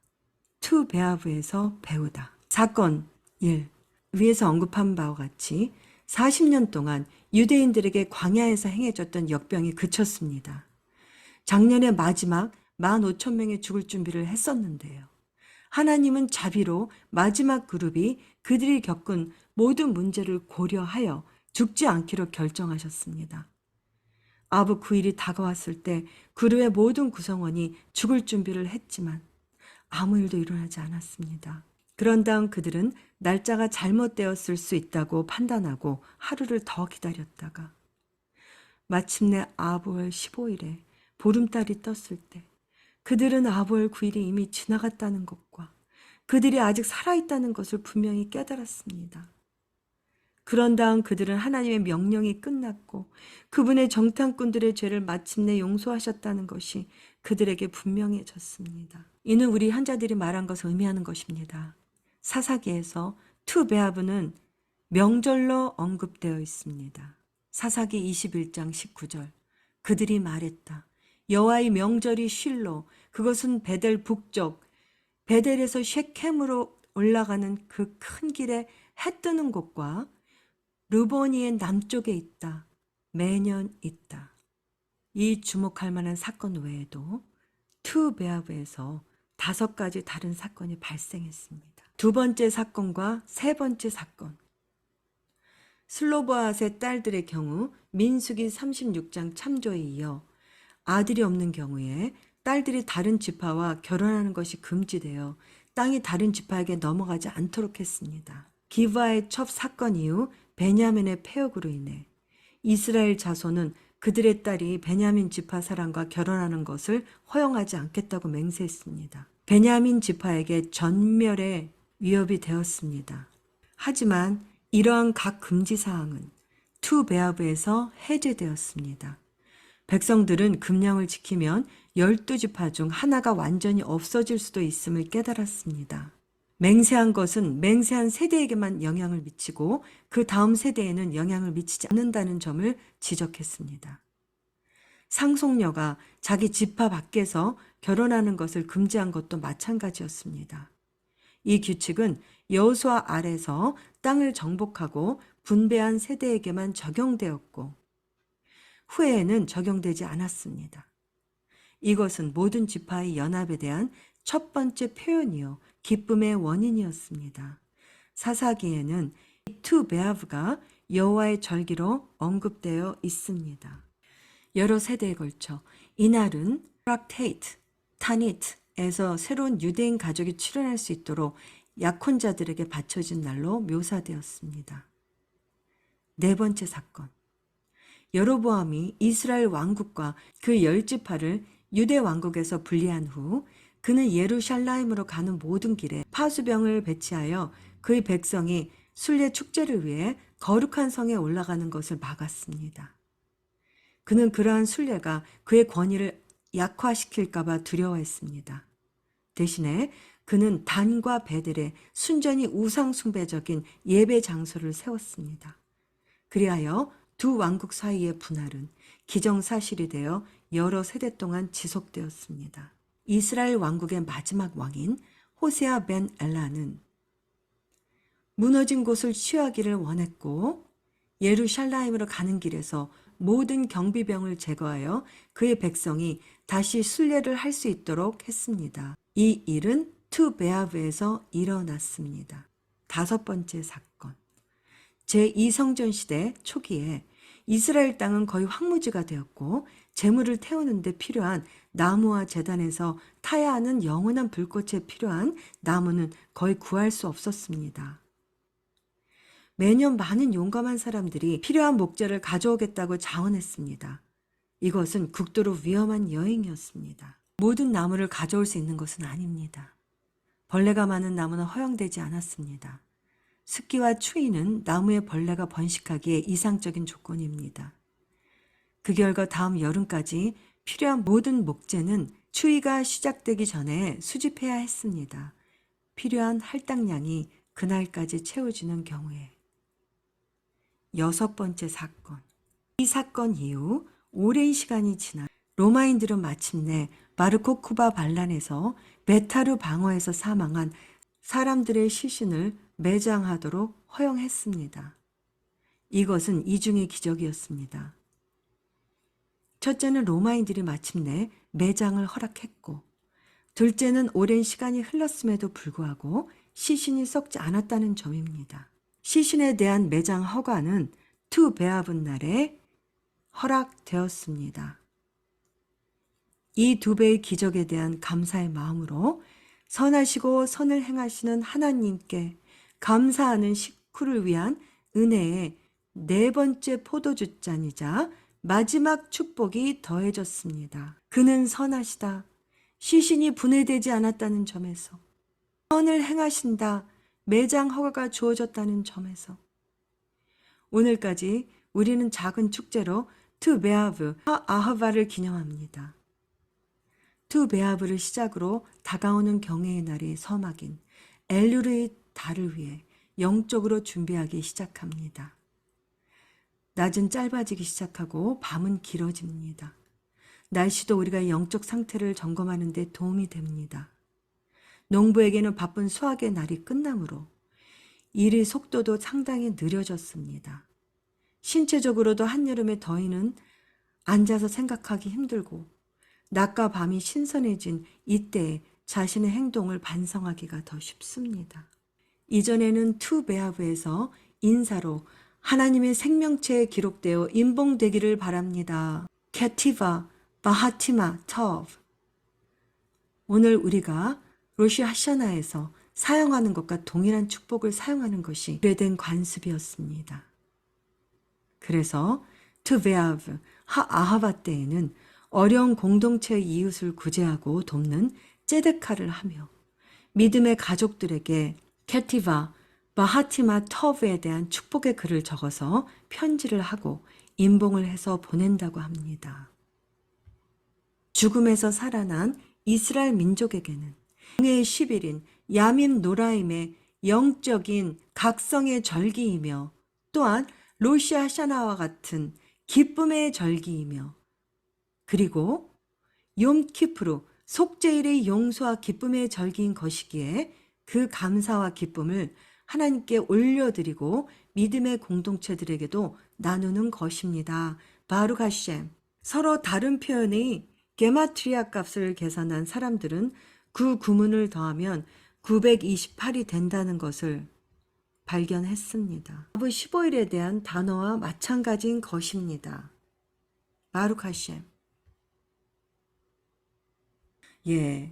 A: 투 베아브에서 배우다. 사건 1. 위에서 언급한 바와 같이 40년 동안 유대인들에게 광야에서 행해졌던 역병이 그쳤습니다. 작년의 마지막 15,000명이 죽을 준비를 했었는데요. 하나님은 자비로 마지막 그룹이 그들이 겪은 모든 문제를 고려하여 죽지 않기로 결정하셨습니다. 아브 9일이 다가왔을 때 그룹의 모든 구성원이 죽을 준비를 했지만 아무 일도 일어나지 않았습니다. 그런 다음 그들은 날짜가 잘못되었을 수 있다고 판단하고 하루를 더 기다렸다가 마침내 아브월 15일에 보름달이 떴을 때 그들은 아브월 9일이 이미 지나갔다는 것과 그들이 아직 살아있다는 것을 분명히 깨달았습니다. 그런 다음 그들은 하나님의 명령이 끝났고 그분의 정탐꾼들의 죄를 마침내 용서하셨다는 것이 그들에게 분명해졌습니다. 이는 우리 현자들이 말한 것을 의미하는 것입니다. 사사기에서 투베아브는 명절로 언급되어 있습니다. 사사기 21장 19절. 그들이 말했다. 여호와의 명절이 쉴로, 그것은 베델 북쪽 베델에서 쉐켐으로 올라가는 그 큰 길에 해 뜨는 곳과 르보니의 남쪽에 있다. 매년 있다. 이 주목할 만한 사건 외에도 투베아브에서 5가지 다른 사건이 발생했습니다. 두 번째 사건과 세 번째 사건. 슬로보앗의 딸들의 경우 민수기 36장 참조에 이어 아들이 없는 경우에 딸들이 다른 지파와 결혼하는 것이 금지되어 땅이 다른 지파에게 넘어가지 않도록 했습니다. 기브아의 첩 사건 이후 베냐민의 폐역으로 인해 이스라엘 자손은 그들의 딸이 베냐민 지파 사람과 결혼하는 것을 허용하지 않겠다고 맹세했습니다. 베냐민 지파에게 전멸의 위협이 되었습니다. 하지만 이러한 각 금지 사항은 투베아브에서 해제되었습니다. 백성들은 금령을 지키면 12지파 중 하나가 완전히 없어질 수도 있음을 깨달았습니다. 맹세한 것은 맹세한 세대에게만 영향을 미치고 그 다음 세대에는 영향을 미치지 않는다는 점을 지적했습니다. 상속녀가 자기 지파 밖에서 결혼하는 것을 금지한 것도 마찬가지였습니다. 이 규칙은 여호수아 아래서 땅을 정복하고 분배한 세대에게만 적용되었고 후에는 적용되지 않았습니다. 이것은 모든 지파의 연합에 대한 첫 번째 표현이요 기쁨의 원인이었습니다. 사사기에는 투베아브가 여호와의 절기로 언급되어 있습니다. 여러 세대에 걸쳐 이날은 프락테이트, 타니트에서 새로운 유대인 가족이 출현할 수 있도록 약혼자들에게 바쳐진 날로 묘사되었습니다. 네 번째 사건. 여로보암이 이스라엘 왕국과 그 10지파를 유대 왕국에서 분리한 후 그는 예루살렘으로 가는 모든 길에 파수병을 배치하여 그의 백성이 순례 축제를 위해 거룩한 성에 올라가는 것을 막았습니다. 그는 그러한 순례가 그의 권위를 약화시킬까 봐 두려워했습니다. 대신에 그는 단과 베델에 순전히 우상숭배적인 예배 장소를 세웠습니다. 그리하여 두 왕국 사이의 분할은 기정사실이 되어 여러 세대 동안 지속되었습니다. 이스라엘 왕국의 마지막 왕인 호세아 벤 엘라는 무너진 곳을 취하기를 원했고 예루살렘으로 가는 길에서 모든 경비병을 제거하여 그의 백성이 다시 순례를 할 수 있도록 했습니다. 이 일은 투베아브에서 일어났습니다. 다섯 번째 사건. 제2성전 시대 초기에 이스라엘 땅은 거의 황무지가 되었고 재물을 태우는 데 필요한 나무와 제단에서 타야 하는 영원한 불꽃에 필요한 나무는 거의 구할 수 없었습니다. 매년 많은 용감한 사람들이 필요한 목재를 가져오겠다고 자원했습니다. 이것은 극도로 위험한 여행이었습니다. 모든 나무를 가져올 수 있는 것은 아닙니다. 벌레가 많은 나무는 허용되지 않았습니다. 습기와 추위는 나무에 벌레가 번식하기에 이상적인 조건입니다. 그 결과 다음 여름까지 필요한 모든 목재는 추위가 시작되기 전에 수집해야 했습니다. 필요한 할당량이 그날까지 채워지는 경우에. 여섯 번째 사건. 이 사건 이후 오랜 시간이 지나 로마인들은 마침내 마르코 쿠바 반란에서 베타르 방어에서 사망한 사람들의 시신을 매장하도록 허용했습니다. 이것은 이중의 기적이었습니다. 첫째는 로마인들이 마침내 매장을 허락했고, 둘째는 오랜 시간이 흘렀음에도 불구하고 시신이 썩지 않았다는 점입니다. 시신에 대한 매장 허가는 투베아브 날에 허락되었습니다. 이 두 배의 기적에 대한 감사의 마음으로 선하시고 선을 행하시는 하나님께 감사하는 식구를 위한 은혜의 네 번째 포도주 잔이자 마지막 축복이 더해졌습니다. 그는 선하시다. 시신이 분해되지 않았다는 점에서, 선을 행하신다. 매장 허가가 주어졌다는 점에서, 오늘까지 우리는 작은 축제로 투베아브 하아흐바를 기념합니다. 투베아브를 시작으로 다가오는 경외의 날의 서막인 엘룰의 달을 위해 영적으로 준비하기 시작합니다. 낮은 짧아지기 시작하고 밤은 길어집니다. 날씨도 우리가 영적 상태를 점검하는 데 도움이 됩니다. 농부에게는 바쁜 수확의 날이 끝나므로 일의 속도도 상당히 느려졌습니다. 신체적으로도 한여름의 더위는 앉아서 생각하기 힘들고 낮과 밤이 신선해진 이때에 자신의 행동을 반성하기가 더 쉽습니다. 이전에는 투베아브에서 인사로 하나님의 생명체에 기록되어 임봉되기를 바랍니다. 캐티바 바하티마 터브. 오늘 우리가 로시 하샤나에서 사용하는 것과 동일한 축복을 사용하는 것이 오래된 관습이었습니다. 그래서 투베아브 하아하바 때에는 어려운 공동체의 이웃을 구제하고 돕는 ጼ데카를 하며 믿음의 가족들에게 캐티바 바하티마 터브에 대한 축복의 글을 적어서 편지를 하고 임봉을 해서 보낸다고 합니다. 죽음에서 살아난 이스라엘 민족에게는 공예의 10일인 야밈 노라임의 영적인 각성의 절기이며 또한 로시 하샤나와 같은 기쁨의 절기이며 그리고 욤키프루 속죄일의 용서와 기쁨의 절기인 것이기에 그 감사와 기쁨을 하나님께 올려드리고 믿음의 공동체들에게도 나누는 것입니다. 바룩 하셴. 서로 다른 표현의 게마트리아 값을 계산한 사람들은 그 구문을 더하면 928이 된다는 것을 발견했습니다. 아브 15일에 대한 단어와 마찬가지인 것입니다. 바룩 하셴.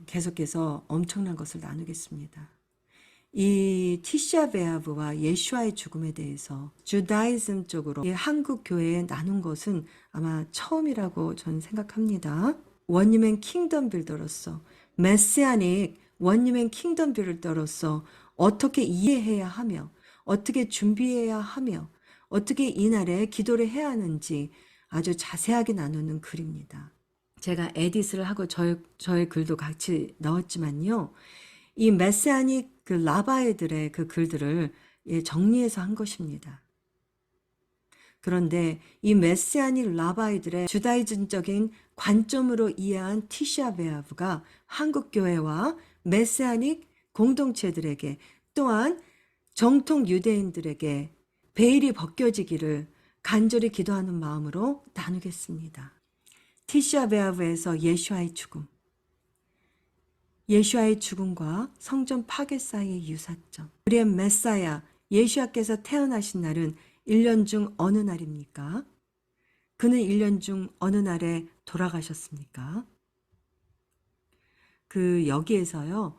A: 계속해서 엄청난 것을 나누겠습니다. 이 티샤 베아브와 예슈아의 죽음에 대해서 주다이즘 쪽으로 한국 교회에 나눈 것은 아마 처음이라고 저는 생각합니다. 원유맨 킹덤 빌더로서 메시아닉 원유맨 킹덤 빌더로서 어떻게 이해해야 하며 어떻게 준비해야 하며 어떻게 이날에 기도를 해야 하는지 아주 자세하게 나누는 글입니다. 제가 에디트를 하고 저의 글도 같이 넣었지만요. 이 메시아닉 그 라바이들의 그 글들을 정리해서 한 것입니다. 그런데 이 메시아닉 라바이들의 주다이즘적인 관점으로 이해한 티샤 베아브가 한국 교회와 메시아닉 공동체들에게 또한 정통 유대인들에게 베일이 벗겨지기를 간절히 기도하는 마음으로 나누겠습니다. 티샤 베아브에서 예슈아의 죽음. 예슈아의 죽음과 성전 파괴 사이의 유사점. 우리의 메사야 예슈아께서 태어나신 날은 1년 중 어느 날입니까? 그는 1년 중 어느 날에 돌아가셨습니까? 여기에서요.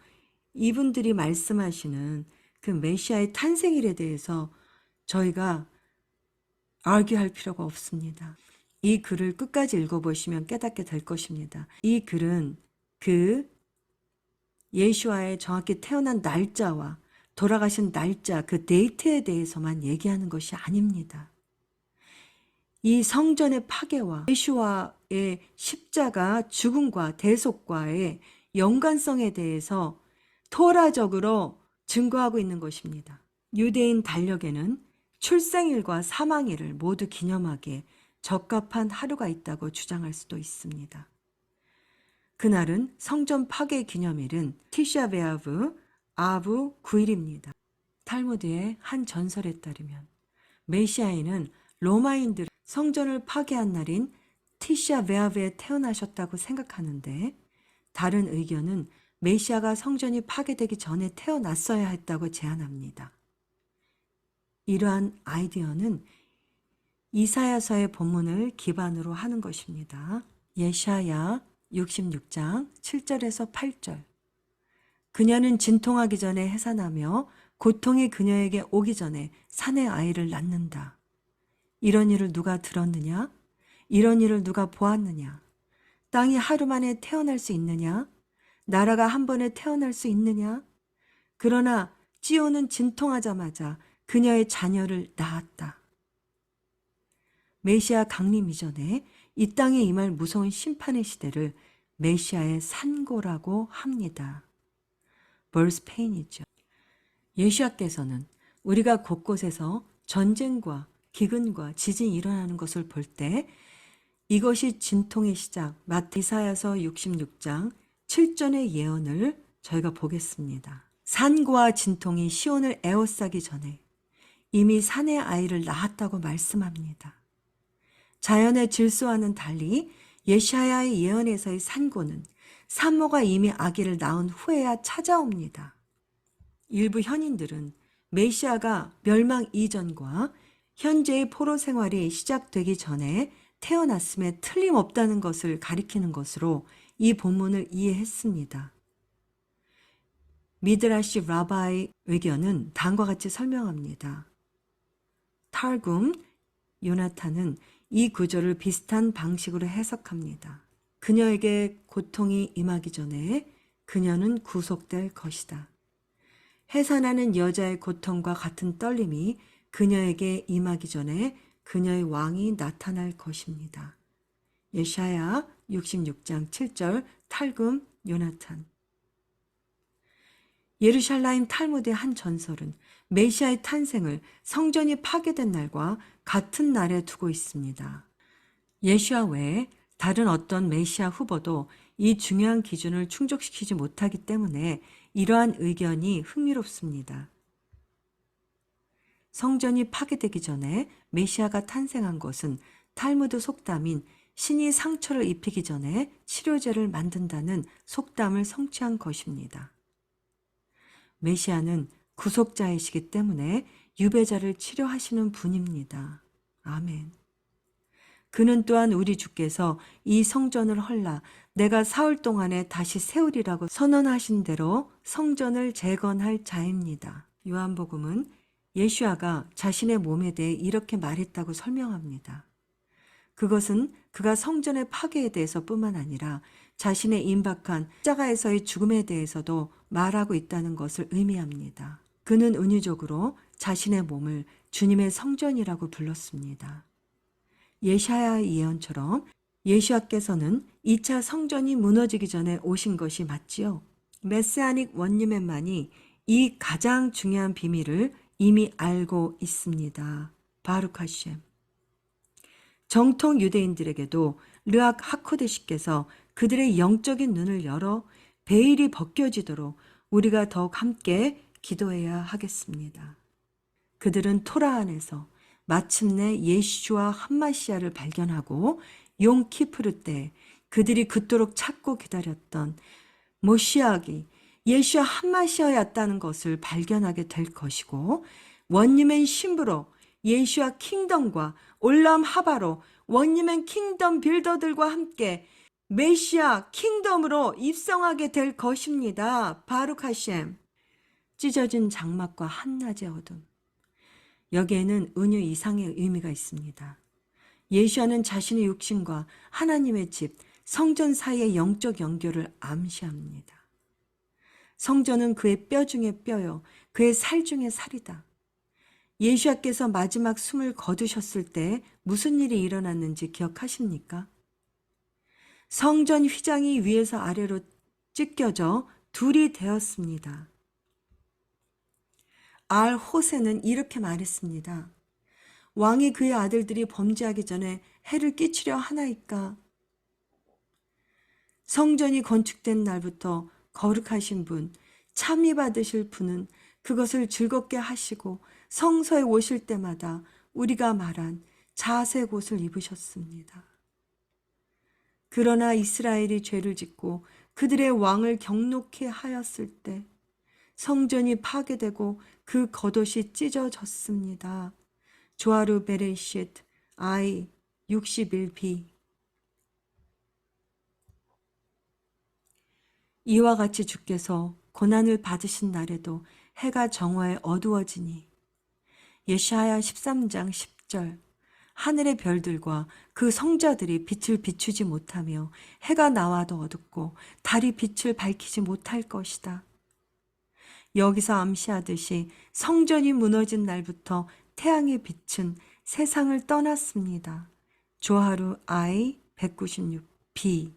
A: 이분들이 말씀하시는 그 메시아의 탄생일에 대해서 저희가 아규할 필요가 없습니다. 이 글을 끝까지 읽어보시면 깨닫게 될 것입니다. 이 글은 그 예수와의 정확히 태어난 날짜와 돌아가신 날짜, 그 데이트에 대해서만 얘기하는 것이 아닙니다. 이 성전의 파괴와 예수와의 십자가 죽음과 대속과의 연관성에 대해서 토라적으로 증거하고 있는 것입니다. 유대인 달력에는 출생일과 사망일을 모두 기념하기에 적합한 하루가 있다고 주장할 수도 있습니다. 그날은 성전 파괴 기념일은 티샤 베아브 아브 9일입니다. 탈무드의 한 전설에 따르면 메시아인은 로마인들이 성전을 파괴한 날인 티샤 베아브에 태어나셨다고 생각하는데 다른 의견은 메시아가 성전이 파괴되기 전에 태어났어야 했다고 제안합니다. 이러한 아이디어는 이사야서의 본문을 기반으로 하는 것입니다. 예샤야 66장 7절에서 8절. 그녀는 진통하기 전에 해산하며 고통이 그녀에게 오기 전에 산의 아이를 낳는다. 이런 일을 누가 들었느냐? 이런 일을 누가 보았느냐? 땅이 하루 만에 태어날 수 있느냐? 나라가 한 번에 태어날 수 있느냐? 그러나 찌오는 진통하자마자 그녀의 자녀를 낳았다. 메시아 강림 이전에 이 땅에 임할 무서운 심판의 시대를 메시아의 산고라고 합니다. 벌스페인이죠. 예수님께서는 우리가 곳곳에서 전쟁과 기근과 지진이 일어나는 것을 볼 때 이것이 진통의 시작, 이사야서 66장 7절의 예언을 저희가 보겠습니다. 산고와 진통이 시온을 에워싸기 전에 이미 산의 아이를 낳았다고 말씀합니다. 자연의 질서와는 달리 예샤야의 예언에서의 산고는 산모가 이미 아기를 낳은 후에야 찾아옵니다. 일부 현인들은 메시아가 멸망 이전과 현재의 포로 생활이 시작되기 전에 태어났음에 틀림없다는 것을 가리키는 것으로 이 본문을 이해했습니다. 미드라시 라바의 의견은 다음과 같이 설명합니다. 탈굼 요나탄은 이 구절을 비슷한 방식으로 해석합니다. 그녀에게 고통이 임하기 전에 그녀는 구속될 것이다. 해산하는 여자의 고통과 같은 떨림이 그녀에게 임하기 전에 그녀의 왕이 나타날 것입니다. 예샤야 66장 7절 탈굼 요나탄. 예루살렘 탈무드의 한 전설은 메시아의 탄생을 성전이 파괴된 날과 같은 날에 두고 있습니다. 예수와 외에 다른 어떤 메시아 후보도 이 중요한 기준을 충족시키지 못하기 때문에 이러한 의견이 흥미롭습니다. 성전이 파괴되기 전에 메시아가 탄생한 것은 탈무드 속담인 신이 상처를 입히기 전에 치료제를 만든다는 속담을 성취한 것입니다. 메시아는 구속자이시기 때문에 유배자를 치료하시는 분입니다. 아멘. 그는 또한 우리 주께서 이 성전을 헐라 내가 사흘 동안에 다시 세우리라고 선언하신 대로 성전을 재건할 자입니다. 요한복음은 예수야가 자신의 몸에 대해 이렇게 말했다고 설명합니다. 그것은 그가 성전의 파괴에 대해서 뿐만 아니라 자신의 임박한 십자가에서의 죽음에 대해서도 말하고 있다는 것을 의미합니다. 그는 은유적으로 자신의 몸을 주님의 성전이라고 불렀습니다. 예샤야의 예언처럼 예수께서는 2차 성전이 무너지기 전에 오신 것이 맞지요. 메시아닉 원리맨만이 이 가장 중요한 비밀을 이미 알고 있습니다. 바루카셴. 정통 유대인들에게도 르악 하코데시께서 그들의 영적인 눈을 열어 베일이 벗겨지도록 우리가 더욱 함께 기도해야 하겠습니다. 그들은 토라 안에서 마침내 예수와 함마시아를 발견하고 용키프르 때 그들이 그토록 찾고 기다렸던 모시아기 예수와 함마시아였다는 것을 발견하게 될 것이고 원리맨 신부로 예수와 킹덤과 올람 하바로 원리맨 킹덤 빌더들과 함께 메시아 킹덤으로 입성하게 될 것입니다. 바루카셴. 찢어진 장막과 한낮의 어둠. 여기에는 은유 이상의 의미가 있습니다. 예수와는 자신의 육신과 하나님의 집, 성전 사이의 영적 연결을 암시합니다. 성전은 그의 뼈 중에 뼈요, 그의 살 중에 살이다. 예수께서 마지막 숨을 거두셨을 때 무슨 일이 일어났는지 기억하십니까? 성전 휘장이 위에서 아래로 찢겨져 둘이 되었습니다. 알 호세는 이렇게 말했습니다. 왕이 그의 아들들이 범죄하기 전에 해를 끼치려 하나이까? 성전이 건축된 날부터 거룩하신 분, 참이 받으실 분은 그것을 즐겁게 하시고 성소에 오실 때마다 우리가 말한 자색 옷을 입으셨습니다. 그러나 이스라엘이 죄를 짓고 그들의 왕을 경록케 하였을 때 성전이 파괴되고 그 겉옷이 찢어졌습니다. 조아르 베레시트 I 61b. 이와 같이 주께서 고난을 받으신 날에도 해가 정오에 어두워지니 예샤야 13장 10절. 하늘의 별들과 그 성자들이 빛을 비추지 못하며 해가 나와도 어둡고 달이 빛을 밝히지 못할 것이다. 여기서 암시하듯이 성전이 무너진 날부터 태양의 빛은 세상을 떠났습니다. 조하루 I 196b.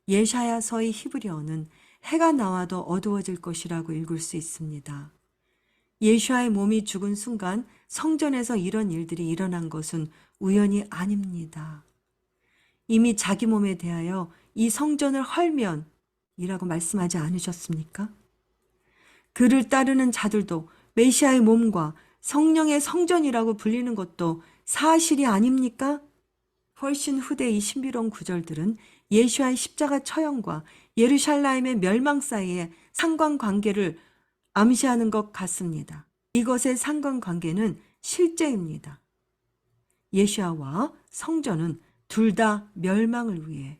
A: 예샤야서의 히브리어는 해가 나와도 어두워질 것이라고 읽을 수 있습니다. 예수와의 몸이 죽은 순간 성전에서 이런 일들이 일어난 것은 우연이 아닙니다. 이미 자기 몸에 대하여 이 성전을 헐면이라고 말씀하지 않으셨습니까? 그를 따르는 자들도 메시아의 몸과 성령의 성전이라고 불리는 것도 사실이 아닙니까? 훨씬 후대 이 신비로운 구절들은 예수와의 십자가 처형과 예루살렘의 멸망 사이의 상관관계를 암시하는 것 같습니다. 이것의 상관관계는 실제입니다. 예수와 성전은 둘 다 멸망을 위해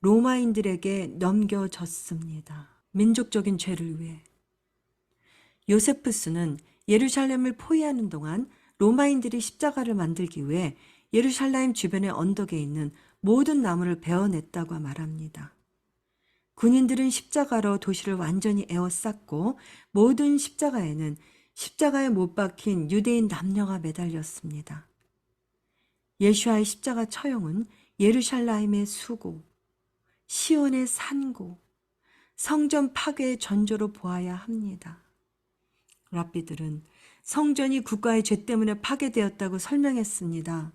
A: 로마인들에게 넘겨졌습니다. 민족적인 죄를 위해. 요세푸스는 예루살렘을 포위하는 동안 로마인들이 십자가를 만들기 위해 예루살렘 주변의 언덕에 있는 모든 나무를 베어냈다고 말합니다. 군인들은 십자가로 도시를 완전히 에워쌌고 모든 십자가에는 십자가에 못 박힌 유대인 남녀가 매달렸습니다. 예수와의 십자가 처형은 예루살렘의 수고, 시온의 산고, 성전 파괴의 전조로 보아야 합니다. 랍비들은 성전이 국가의 죄 때문에 파괴되었다고 설명했습니다.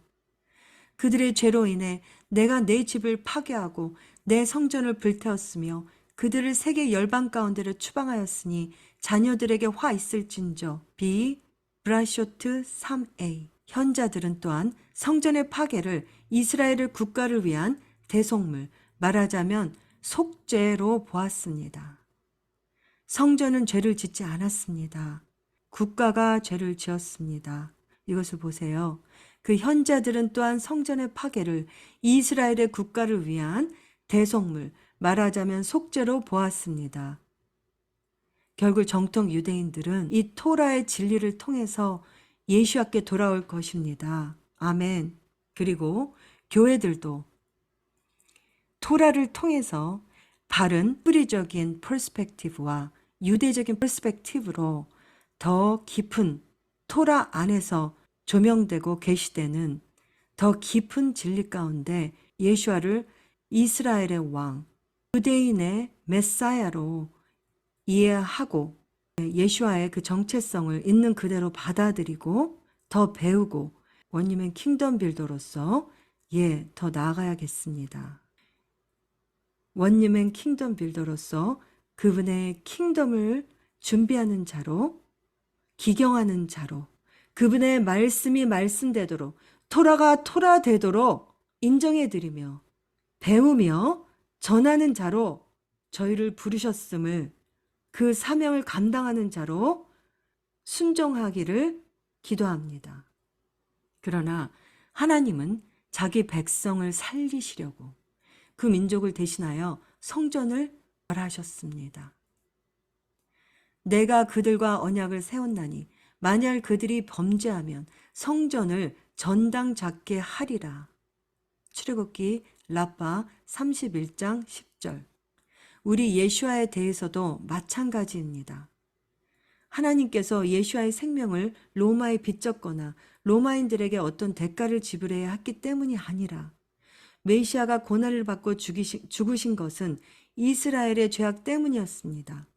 A: 그들의 죄로 인해 내가 내 집을 파괴하고 내 성전을 불태웠으며 그들을 세계 열방 가운데로 추방하였으니 자녀들에게 화 있을진저. 비 브라쇼트 3a. 현자들은 또한 성전의 파괴를 이스라엘의 국가를 위한 대속물, 말하자면 속죄로 보았습니다. 성전은 죄를 짓지 않았습니다. 국가가 죄를 지었습니다. 이것을 보세요. 그 현자들은 또한 성전의 파괴를 이스라엘의 국가를 위한 대속물, 말하자면 속죄로 보았습니다. 결국 정통 유대인들은 이 토라의 진리를 통해서 예수께 돌아올 것입니다. 아멘. 그리고 교회들도 토라를 통해서 바른 뿌리적인 퍼스펙티브와 유대적인 퍼스펙티브로 더 깊은 토라 안에서 조명되고 계시되는 더 깊은 진리 가운데 예수와를 이스라엘의 왕, 유대인의 메사야로 이해하고 예수와의 그 정체성을 있는 그대로 받아들이고 더 배우고 원님은 킹덤 빌더로서 더 나아가야겠습니다. 원님은 킹덤 빌더로서 그분의 킹덤을 준비하는 자로, 기경하는 자로, 그분의 말씀이 말씀되도록, 토라가 토라되도록 인정해드리며 배우며 전하는 자로 저희를 부르셨음을, 그 사명을 감당하는 자로 순종하기를 기도합니다. 그러나 하나님은 자기 백성을 살리시려고 그 민족을 대신하여 성전을 벌하셨습니다. 내가 그들과 언약을 세웠나니 만약 그들이 범죄하면 성전을 전당 잡게 하리라. 출애굽기 라빠 31장 10절. 우리 예수와에 대해서도 마찬가지입니다. 하나님께서 예수와의 생명을 로마에 빚졌거나 로마인들에게 어떤 대가를 지불해야 했기 때문이 아니라 메시아가 고난을 받고 죽으신 것은 이스라엘의 죄악 때문이었습니다.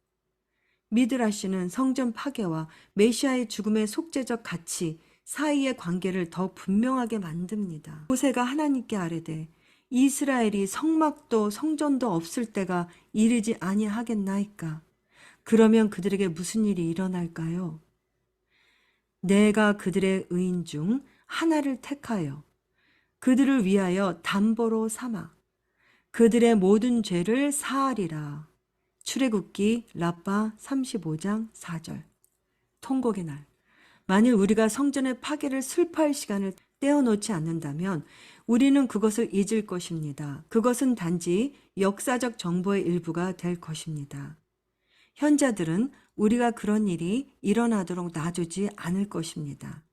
A: 미드라시는 성전 파괴와 메시아의 죽음의 속죄적 가치 사이의 관계를 더 분명하게 만듭니다. 모세가 하나님께 아뢰되 이스라엘이 성막도 성전도 없을 때가 이르지 아니하겠나이까? 그러면 그들에게 무슨 일이 일어날까요? 내가 그들의 의인 중 하나를 택하여 그들을 위하여 담보로 삼아 그들의 모든 죄를 사하리라. 출애굽기 라빠 35장 4절. 통곡의 날. 만일 우리가 성전의 파괴를 슬퍼할 시간을 떼어놓지 않는다면 우리는 그것을 잊을 것입니다. 그것은 단지 역사적 정보의 일부가 될 것입니다. 현자들은 우리가 그런 일이 일어나도록 놔두지 않을 것입니다.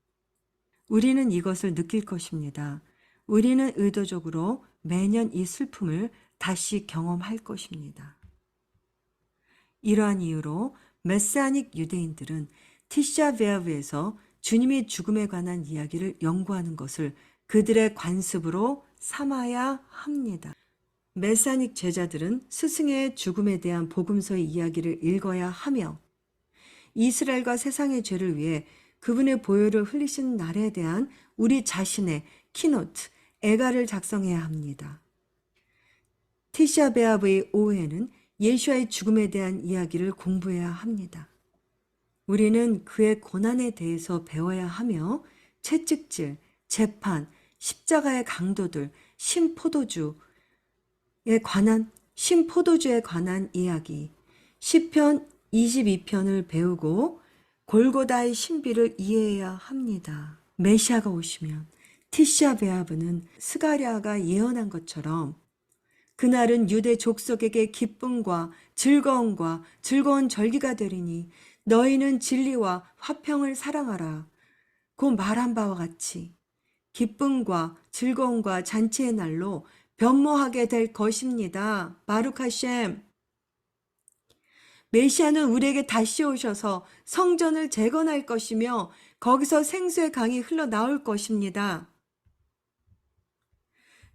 A: 우리는 이것을 느낄 것입니다. 우리는 의도적으로 매년 이 슬픔을 다시 경험할 것입니다. 이러한 이유로 메시아닉 유대인들은 티샤 베아브에서 주님의 죽음에 관한 이야기를 연구하는 것을 그들의 관습으로 삼아야 합니다. 메사닉 제자들은 스승의 죽음에 대한 복음서의 이야기를 읽어야 하며 이스라엘과 세상의 죄를 위해 그분의 보혈을 흘리신 날에 대한 우리 자신의 키노트, 애가를 작성해야 합니다. 티샤베아브의 오후에는 예수와의 죽음에 대한 이야기를 공부해야 합니다. 우리는 그의 고난에 대해서 배워야 하며 채찍질, 재판, 십자가의 강도들, 신포도주에 관한 이야기, 시편 22편을 배우고 골고다의 신비를 이해해야 합니다. 메시아가 오시면 티샤베아브는 스가랴가 예언한 것처럼 그날은 유대 족속에게 기쁨과 즐거운 절기가 되리니 너희는 진리와 화평을 사랑하라. 곧 말한 바와 같이 기쁨과 즐거움과 잔치의 날로 변모하게 될 것입니다. 바룩 하셴. 메시아는 우리에게 다시 오셔서 성전을 재건할 것이며 거기서 생수의 강이 흘러나올 것입니다.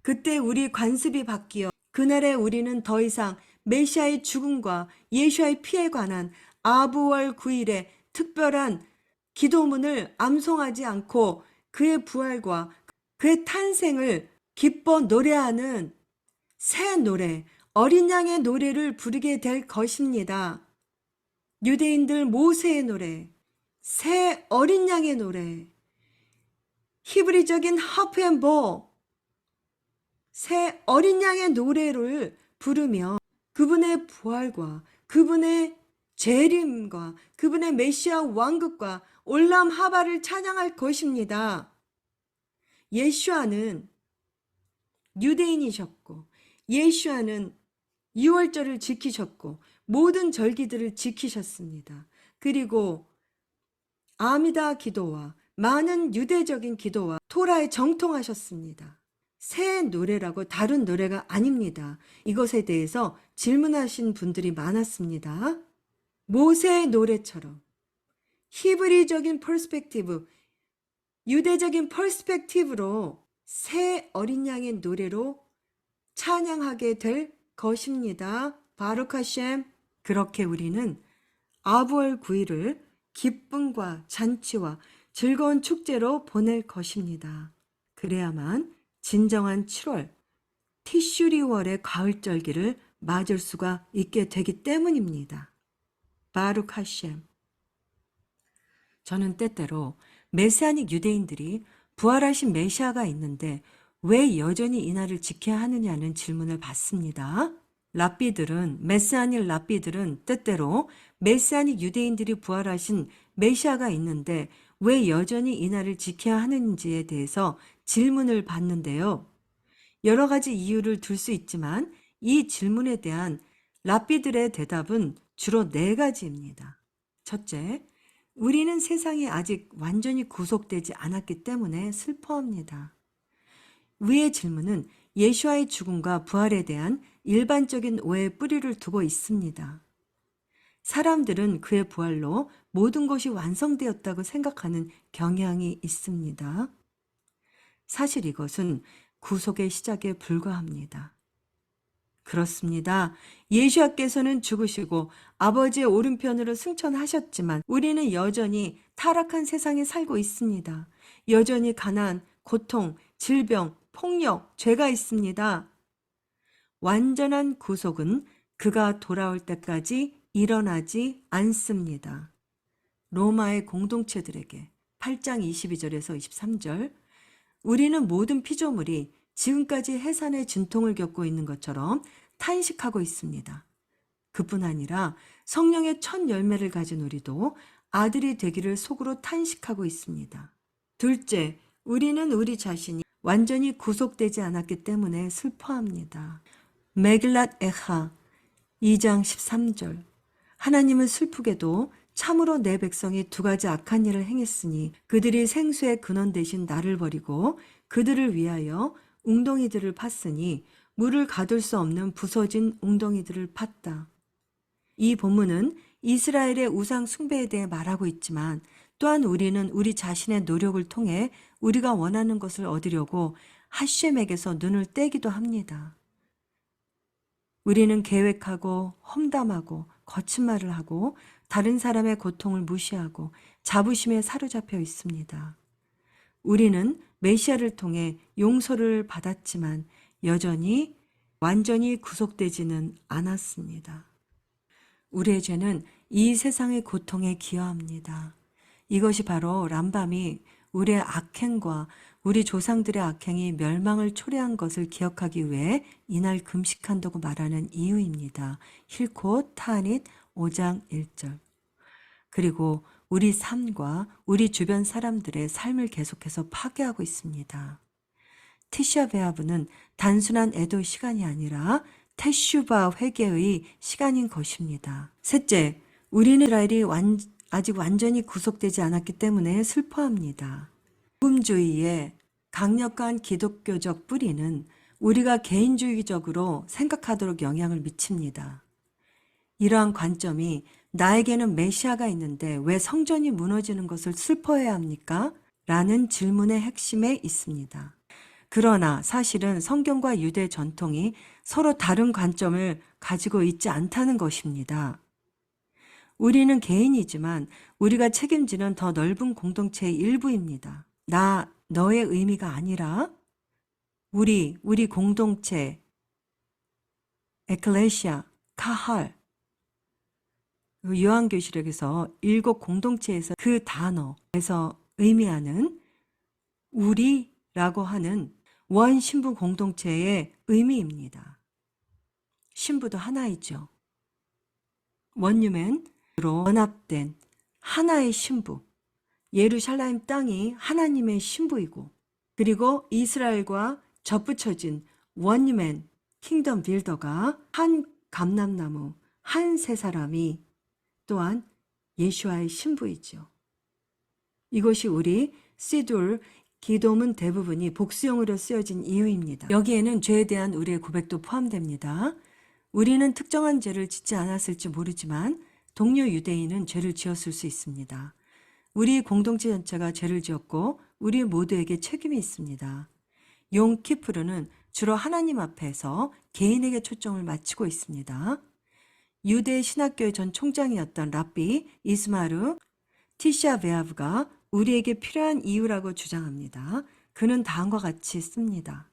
A: 그때 우리 관습이 바뀌어 그날에 우리는 더 이상 메시아의 죽음과 예수와의 피에 관한 아부월 9일의 특별한 기도문을 암송하지 않고 그의 부활과 그의 탄생을 기뻐 노래하는 새 노래, 어린 양의 노래를 부르게 될 것입니다. 유대인들 모세의 노래, 새 어린 양의 노래, 히브리적인 하프앤보, 새 어린 양의 노래를 부르며 그분의 부활과 그분의 재림과 그분의 메시아 왕국과 올람 하바를 찬양할 것입니다. 예수와는 유대인이셨고 예수와는 유월절을 지키셨고 모든 절기들을 지키셨습니다. 그리고 아미다 기도와 많은 유대적인 기도와 토라에 정통하셨습니다. 새 노래라고 다른 노래가 아닙니다. 이것에 대해서 질문하신 분들이 많았습니다. 모세의 노래처럼 히브리적인 퍼스펙티브, 유대적인 퍼스펙티브로 새 어린 양의 노래로 찬양하게 될 것입니다. 바룩 하셴. 그렇게 우리는 아부월 9일을 기쁨과 잔치와 즐거운 축제로 보낼 것입니다. 그래야만 진정한 7월, 티슈리월의 가을절기를 맞을 수가 있게 되기 때문입니다. 바룩 하셴. 저는 때때로 메시아닉 유대인들이 부활하신 메시아가 있는데 왜 여전히 이 날을 지켜야 하느냐는 질문을 받습니다. 메시아닉 랍비들은 때때로 메시아닉 유대인들이 부활하신 메시아가 있는데 왜 여전히 이 날을 지켜야 하는지에 대해서 질문을 받는데요. 여러 가지 이유를 들 수 있지만 이 질문에 대한 랍비들의 대답은 주로 4가지입니다. 첫째, 우리는 세상에 아직 완전히 구속되지 않았기 때문에 슬퍼합니다. 위의 질문은 예수와의 죽음과 부활에 대한 일반적인 오해의 뿌리를 두고 있습니다. 사람들은 그의 부활로 모든 것이 완성되었다고 생각하는 경향이 있습니다. 사실 이것은 구속의 시작에 불과합니다. 그렇습니다. 예수께서는 죽으시고 아버지의 오른편으로 승천하셨지만 우리는 여전히 타락한 세상에 살고 있습니다. 여전히 가난, 고통, 질병, 폭력, 죄가 있습니다. 완전한 구속은 그가 돌아올 때까지 일어나지 않습니다. 로마의 공동체들에게 8장 22절에서 23절 우리는 모든 피조물이 지금까지 해산의 진통을 겪고 있는 것처럼 탄식하고 있습니다. 그뿐 아니라 성령의 첫 열매를 가진 우리도 아들이 되기를 속으로 탄식하고 있습니다. 둘째, 우리는 우리 자신이 완전히 구속되지 않았기 때문에 슬퍼합니다. 메길랏 에하 2장 13절 하나님은 슬프게도 참으로 내 백성이 2가지 악한 일을 행했으니 그들이 생수의 근원 대신 나를 버리고 그들을 위하여 웅덩이들을 팠으니 물을 가둘 수 없는 부서진 웅덩이들을 팠다. 이 본문은 이스라엘의 우상 숭배에 대해 말하고 있지만 또한 우리는 우리 자신의 노력을 통해 우리가 원하는 것을 얻으려고 하셴에게서 눈을 떼기도 합니다. 우리는 계획하고 험담하고 거친 말을 하고 다른 사람의 고통을 무시하고 자부심에 사로잡혀 있습니다. 우리는 메시아를 통해 용서를 받았지만 여전히 완전히 구속되지는 않았습니다. 우리의 죄는 이 세상의 고통에 기여합니다. 이것이 바로 람밤이 우리의 악행과 우리 조상들의 악행이 멸망을 초래한 것을 기억하기 위해 이날 금식한다고 말하는 이유입니다. 힐콧 타닛 5장 1절. 그리고 우리 삶과 우리 주변 사람들의 삶을 계속해서 파괴하고 있습니다. 티샤 베아브는 단순한 애도 시간이 아니라 테슈바 회개의 시간인 것입니다. 셋째, 우리는 이스라엘이 아직 완전히 구속되지 않았기 때문에 슬퍼합니다. 복음주의의 강력한 기독교적 뿌리는 우리가 개인주의적으로 생각하도록 영향을 미칩니다. 이러한 관점이 나에게는 메시아가 있는데 왜 성전이 무너지는 것을 슬퍼해야 합니까? 라는 질문의 핵심에 있습니다. 그러나 사실은 성경과 유대 전통이 서로 다른 관점을 가지고 있지 않다는 것입니다. 우리는 개인이지만 우리가 책임지는 더 넓은 공동체의 일부입니다. 나, 너의 의미가 아니라 우리 공동체, 에클레시아, 카할, 요한계시록에서 7 공동체에서 그 단어에서 의미하는 우리라고 하는 원 신부 공동체의 의미입니다. 신부도 하나이죠. 원유맨으로 연합된 하나의 신부, 예루살렘 땅이 하나님의 신부이고, 그리고 이스라엘과 접붙여진 원유맨 킹덤 빌더가 한 감람나무, 한 세 사람이 또한 예수와의 신부이죠. 이것이 우리 시둘 기도문 대부분이 복수형으로 쓰여진 이유입니다. 여기에는 죄에 대한 우리의 고백도 포함됩니다. 우리는 특정한 죄를 짓지 않았을지 모르지만 동료 유대인은 죄를 지었을 수 있습니다. 우리 공동체 전체가 죄를 지었고 우리 모두에게 책임이 있습니다. 용 키프르는 주로 하나님 앞에서 개인에게 초점을 맞추고 있습니다. 유대 신학교의 전 총장이었던 랍비 이스마르 티샤 베아브가 우리에게 필요한 이유라고 주장합니다. 그는 다음과 같이 씁니다.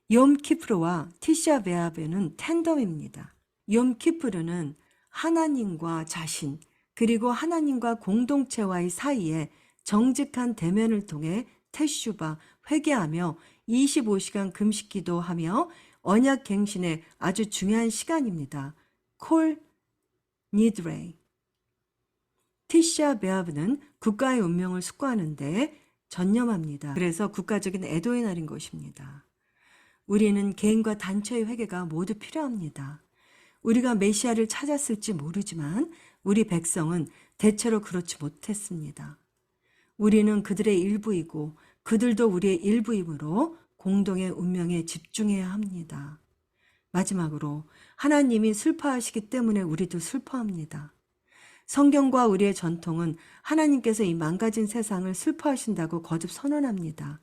A: 욤 키프르와 티샤 베아브는 텐덤입니다. 욤 키프르는 하나님과 자신 그리고 하나님과 공동체와의 사이에 정직한 대면을 통해 테슈바 회개하며 25시간 금식 기도하며 언약 갱신의 아주 중요한 시간입니다. 콜 니드레이. 티샤 베아브는 국가의 운명을 숙고하는데 전념합니다. 그래서 국가적인 애도의 날인 것입니다. 우리는 개인과 단체의 회개가 모두 필요합니다. 우리가 메시아를 찾았을지 모르지만 우리 백성은 대체로 그렇지 못했습니다. 우리는 그들의 일부이고 그들도 우리의 일부이므로 공동의 운명에 집중해야 합니다. 마지막으로 하나님이 슬퍼하시기 때문에 우리도 슬퍼합니다. 성경과 우리의 전통은 하나님께서 이 망가진 세상을 슬퍼하신다고 거듭 선언합니다.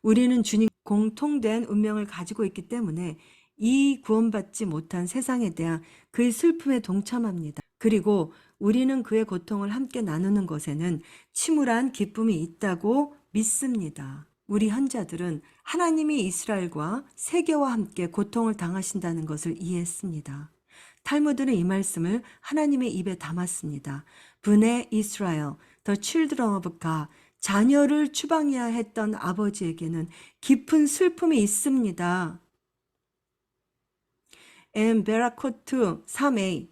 A: 우리는 주님 공통된 운명을 가지고 있기 때문에 이 구원받지 못한 세상에 대한 그의 슬픔에 동참합니다. 그리고 우리는 그의 고통을 함께 나누는 것에는 침울한 기쁨이 있다고 믿습니다. 우리 현자들은 하나님이 이스라엘과 세계와 함께 고통을 당하신다는 것을 이해했습니다. 탈무드는 이 말씀을 하나님의 입에 담았습니다. 브네 이스라엘, the children of God, 자녀를 추방해야 했던 아버지에게는 깊은 슬픔이 있습니다. 베라코트 3a,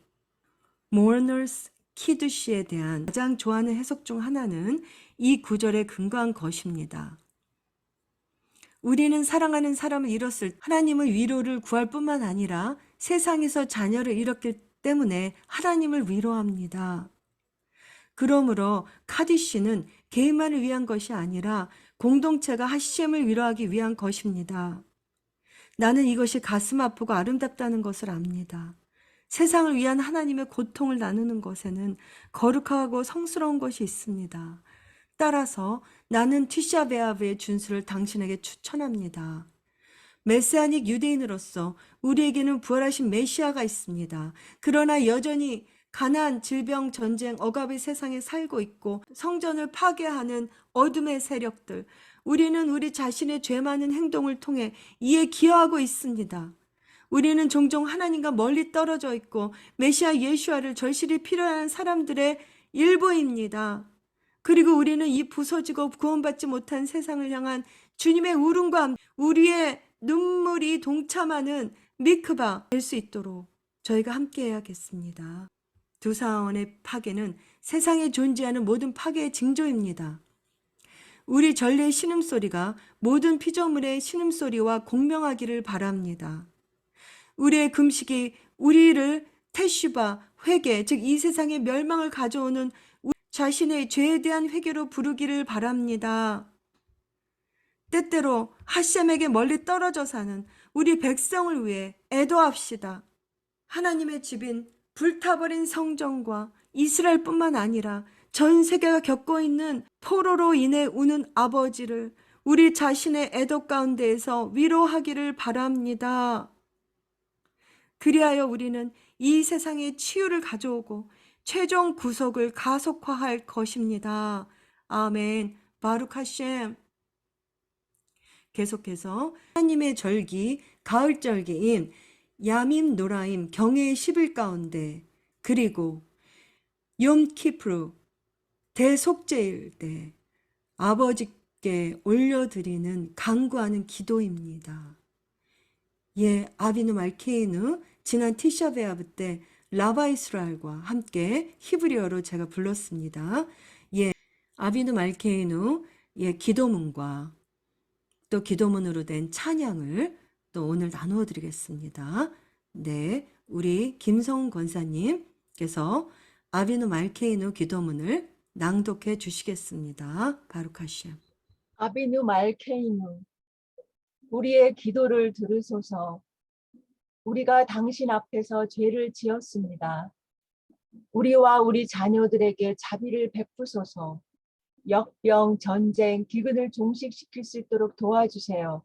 A: 모너스 키두시에 대한 가장 좋아하는 해석 중 하나는 이 구절에 근거한 것입니다. 우리는 사랑하는 사람을 잃었을 때 하나님의 위로를 구할 뿐만 아니라 세상에서 자녀를 잃었기 때문에 하나님을 위로합니다. 그러므로 카디시는 개인만을 위한 것이 아니라 공동체가 하셴을 위로하기 위한 것입니다. 나는 이것이 가슴 아프고 아름답다는 것을 압니다. 세상을 위한 하나님의 고통을 나누는 것에는 거룩하고 성스러운 것이 있습니다. 따라서 나는 티샤베아브의 준수를 당신에게 추천합니다. 메시아닉 유대인으로서 우리에게는 부활하신 메시아가 있습니다. 그러나 여전히 가난, 질병, 전쟁, 억압의 세상에 살고 있고 성전을 파괴하는 어둠의 세력들, 우리는 우리 자신의 죄 많은 행동을 통해 이에 기여하고 있습니다. 우리는 종종 하나님과 멀리 떨어져 있고 메시아 예수아를 절실히 필요한 사람들의 일부입니다. 그리고 우리는 이 부서지고 구원받지 못한 세상을 향한 주님의 울음과 우리의 눈물이 동참하는 미크바 될 수 있도록 저희가 함께 해야겠습니다. 두 사원의 파괴는 세상에 존재하는 모든 파괴의 징조입니다. 우리 전례의 신음소리가 모든 피조물의 신음소리와 공명하기를 바랍니다. 우리의 금식이 우리를 테슈바, 회개, 즉 이 세상의 멸망을 가져오는 자신의 죄에 대한 회개로 부르기를 바랍니다. 때때로 하셈에게 멀리 떨어져 사는 우리 백성을 위해 애도합시다. 하나님의 집인 불타버린 성전과 이스라엘뿐만 아니라 전 세계가 겪고 있는 포로로 인해 우는 아버지를 우리 자신의 애도 가운데에서 위로하기를 바랍니다. 그리하여 우리는 이 세상에 치유를 가져오고 최종 구속을 가속화할 것입니다. 아멘. 바룩 하셈. 계속해서 하나님의 절기, 가을 절기인 야밈 노라임 경외의 10일 가운데, 그리고 욤키프루 대속죄일 때 아버지께 올려드리는 간구하는 기도입니다. 예, 아비누 말케이누 지난 티샤베아브 때 라바 이스라엘과 함께 히브리어로 제가 불렀습니다. 예, 아비누 말케이누 기도문과 또 기도문으로 된 찬양을 또 오늘 나누어 드리겠습니다. 네, 우리 김성훈 권사님께서 아비누 말케이누 기도문을 낭독해 주시겠습니다. 바룩 하셈.
B: 아비누 말케이누, 우리의 기도를 들으소서. 우리가 당신 앞에서 죄를 지었습니다. 우리와 우리 자녀들에게 자비를 베푸소서. 역병, 전쟁, 기근을 종식시킬 수 있도록 도와주세요.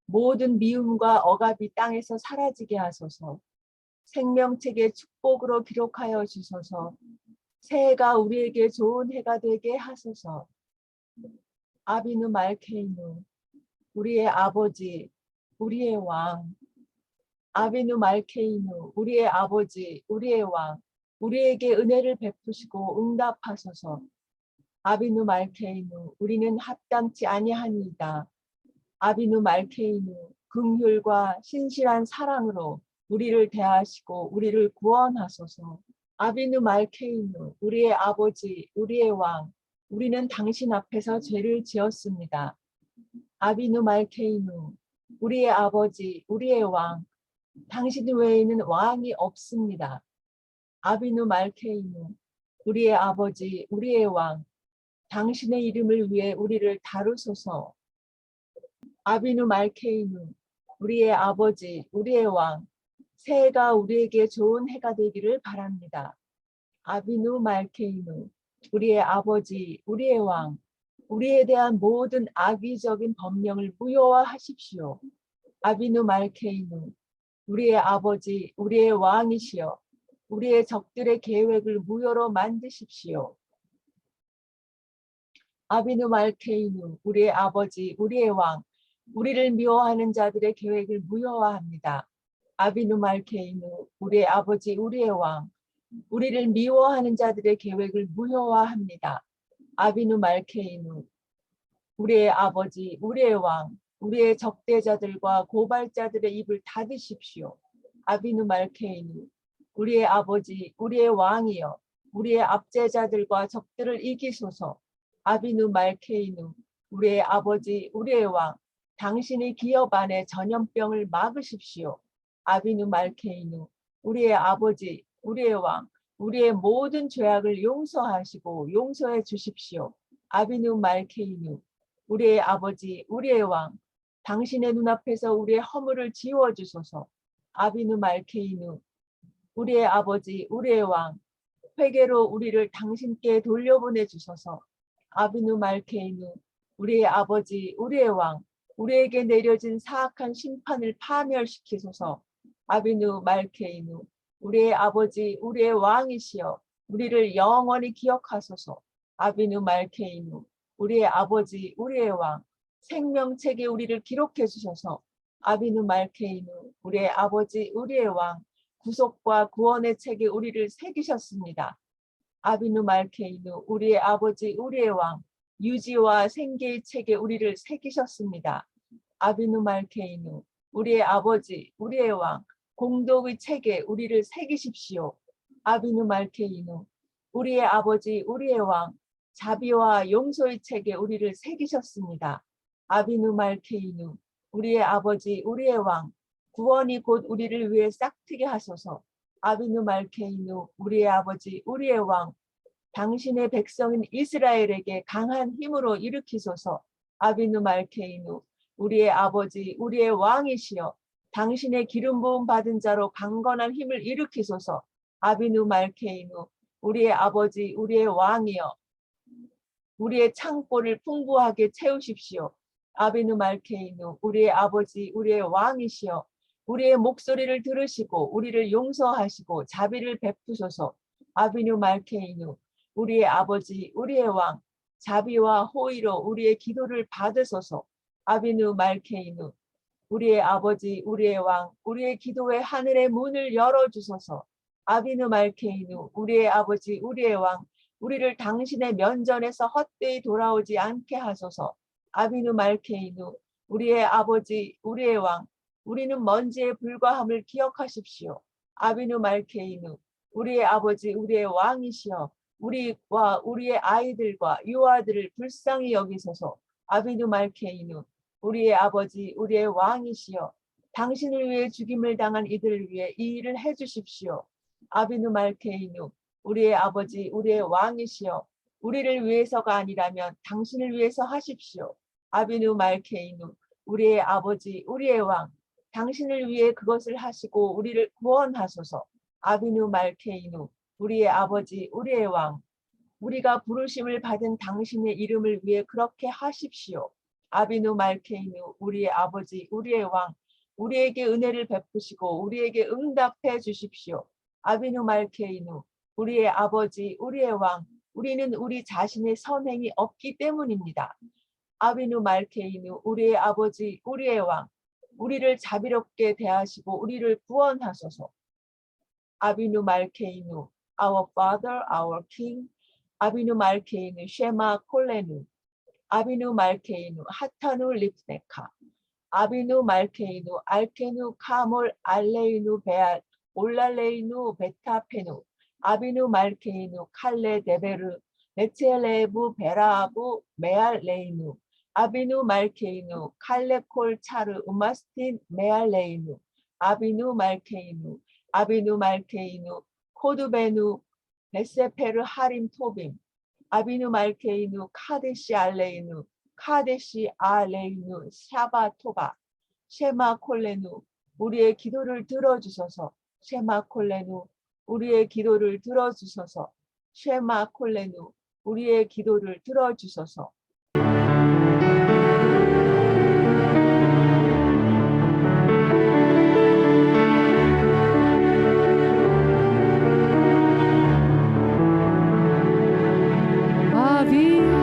B: 모든 미움과 억압이 땅에서 사라지게 하소서. 생명책의 축복으로 기록하여 주소서. 새해가 우리에게 좋은 해가 되게 하소서. 아비누 말케이누, 우리의 아버지, 우리의 왕. 아비누 말케이누, 우리의 아버지, 우리의 왕. 우리에게 은혜를 베푸시고 응답하소서. 아비누 말케이누, 우리는 합당치 아니하니이다. 아비누 말케이누, 긍휼과 신실한 사랑으로 우리를 대하시고 우리를 구원하소서. 아비누 말케이누, 우리의 아버지, 우리의 왕. 우리는 당신 앞에서 죄를 지었습니다. 아비누 말케이누, 우리의 아버지, 우리의 왕. 당신 외에는 왕이 없습니다. 아비누 말케이누, 우리의 아버지, 우리의 왕. 당신의 이름을 위해 우리를 다루소서. 아비누 말케이누, 우리의 아버지, 우리의 왕. 새해가 우리에게 좋은 해가 되기를 바랍니다. 아비누 말케이누, 우리의 아버지, 우리의 왕. 우리에 대한 모든 악의적인 법령을 무효화하십시오. 아비누 말케이누, 우리의 아버지, 우리의 왕이시여. 우리의 적들의 계획을 무효로 만드십시오. 아비누 말케이누, 우리의 아버지, 우리의 왕. 우리를 미워하는 자들의 계획을 무효화합니다. 아비누 말케이누, 우리의 아버지, 우리의 왕. 우리를 미워하는 자들의 계획을 무효화합니다. 아비누 말케이누, 우리의 아버지, 우리의 왕. 우리의 적대자들과 고발자들의 입을 닫으십시오. 아비누 말케이누, 우리의 아버지, 우리의 왕이여. 우리의 압제자들과 적들을 이기소서. 아비누 말케이누, 우리의 아버지, 우리의 왕. 당신의 기업 안에 전염병을 막으십시오. 아비누 말케이누, 우리의 아버지, 우리의 왕. 우리의 모든 죄악을 용서하시고 용서해 주십시오. 아비누 말케이누, 우리의 아버지, 우리의 왕. 당신의 눈앞에서 우리의 허물을 지워주소서. 아비누 말케이누, 우리의 아버지, 우리의 왕. 회개로 우리를 당신께 돌려보내 주소서. 아비누 말케이누 우리의 아버지 우리의 왕 우리에게 내려진 사악한 심판을 파멸시키소서. 아비누 말케이누 우리의 아버지 우리의 왕이시여 우리를 영원히 기억하소서. 아비누 말케이누 우리의 아버지 우리의 왕 생명책에 우리를 기록해 주셔서. 아비누 말케이누 우리의 아버지 우리의 왕 구속과 구원의 책에 우리를 새기셨습니다. 아비누 말케이누 우리의 아버지 우리의 왕 유지와 생계의 책에 우리를 새기셨습니다. 아비누 말케이누 우리의 아버지 우리의 왕 공덕의 책에 우리를 새기십시오. 아비누 말케이누 우리의 아버지 우리의 왕 자비와 용서의 책에 우리를 새기셨습니다. 아비누 말케이누 우리의 아버지 우리의 왕 구원이 곧 우리를 위해 싹트게 하소서. 아비누 말케이누 우리의 아버지 우리의 왕 당신의 백성인 이스라엘에게 강한 힘으로 일으키소서. 아비누 말케이누 우리의 아버지 우리의 왕이시여 당신의 기름 부음 받은 자로 강건한 힘을 일으키소서. 아비누 말케이누 우리의 아버지 우리의 왕이여 우리의 창고를 풍부하게 채우십시오. 아비누 말케이누 우리의 아버지 우리의 왕이시여 우리의 목소리를 들으시고 우리를 용서하시고 자비를 베푸소서. 아비누 말케이누 우리의 아버지 우리의 왕 자비와 호의로 우리의 기도를 받으소서. 아비누 말케이누 우리의 아버지 우리의 왕 우리의 기도의 하늘의 문을 열어주소서. 아비누 말케이누 우리의 아버지 우리의 왕 우리를 당신의 면전에서 헛되이 돌아오지 않게 하소서. 아비누 말케이누 우리의 아버지 우리의 왕 우리는 먼지에 불과함을 기억하십시오. 아비누 말케이누 우리의 아버지 우리의 왕이시여 우리와 우리의 아이들과 유아들을 불쌍히 여기소서. 아비누 말케이누 우리의 아버지 우리의 왕이시여 당신을 위해 죽임을 당한 이들을 위해 이 일을 해주십시오. 아비누 말케이누 우리의 아버지 우리의 왕이시여 우리를 위해서가 아니라면 당신을 위해서 하십시오. 아비누 말케이누 우리의 아버지 우리의 왕 당신을 위해 그것을 하시고 우리를 구원하소서. 아비누 말케이누 우리의 아버지 우리의 왕 우리가 부르심을 받은 당신의 이름을 위해 그렇게 하십시오. 아비누 말케이누 우리의 아버지 우리의 왕 우리에게 은혜를 베푸시고 우리에게 응답해 주십시오. 아비누 말케이누 우리의 아버지 우리의 왕 우리는 우리 자신의 선행이 없기 때문입니다. 아비누 말케이누 우리의 아버지 우리의 왕 우리를 자비롭게 대하시고 우리를 구원하소서. 아비누 말케이누 our father our king 아비누 말케이누 쉐마 콜레누 아비누 말케이누 하타누 립네카 아비누 말케이누 알케누 카몰 알레이누 베알 올랄레이누 베타페누 아비누 말케이누 칼레 데베르 네체레부 베라부 메알레이누 아비누 말케이누 칼레콜 차르 우마스틴 메알레이누 아비누 말케이누 코두베누 베세페르 하림 토빔 아비누 말케이누 카데시 알레이누 카데시 알레이누 샤바토바 쉐마 콜레누 우리의 기도를 들어주소서. 쉐마 콜레누 우리의 기도를 들어주소서. 쉐마 콜레누 우리의 기도를 들어주소서.
C: Avinu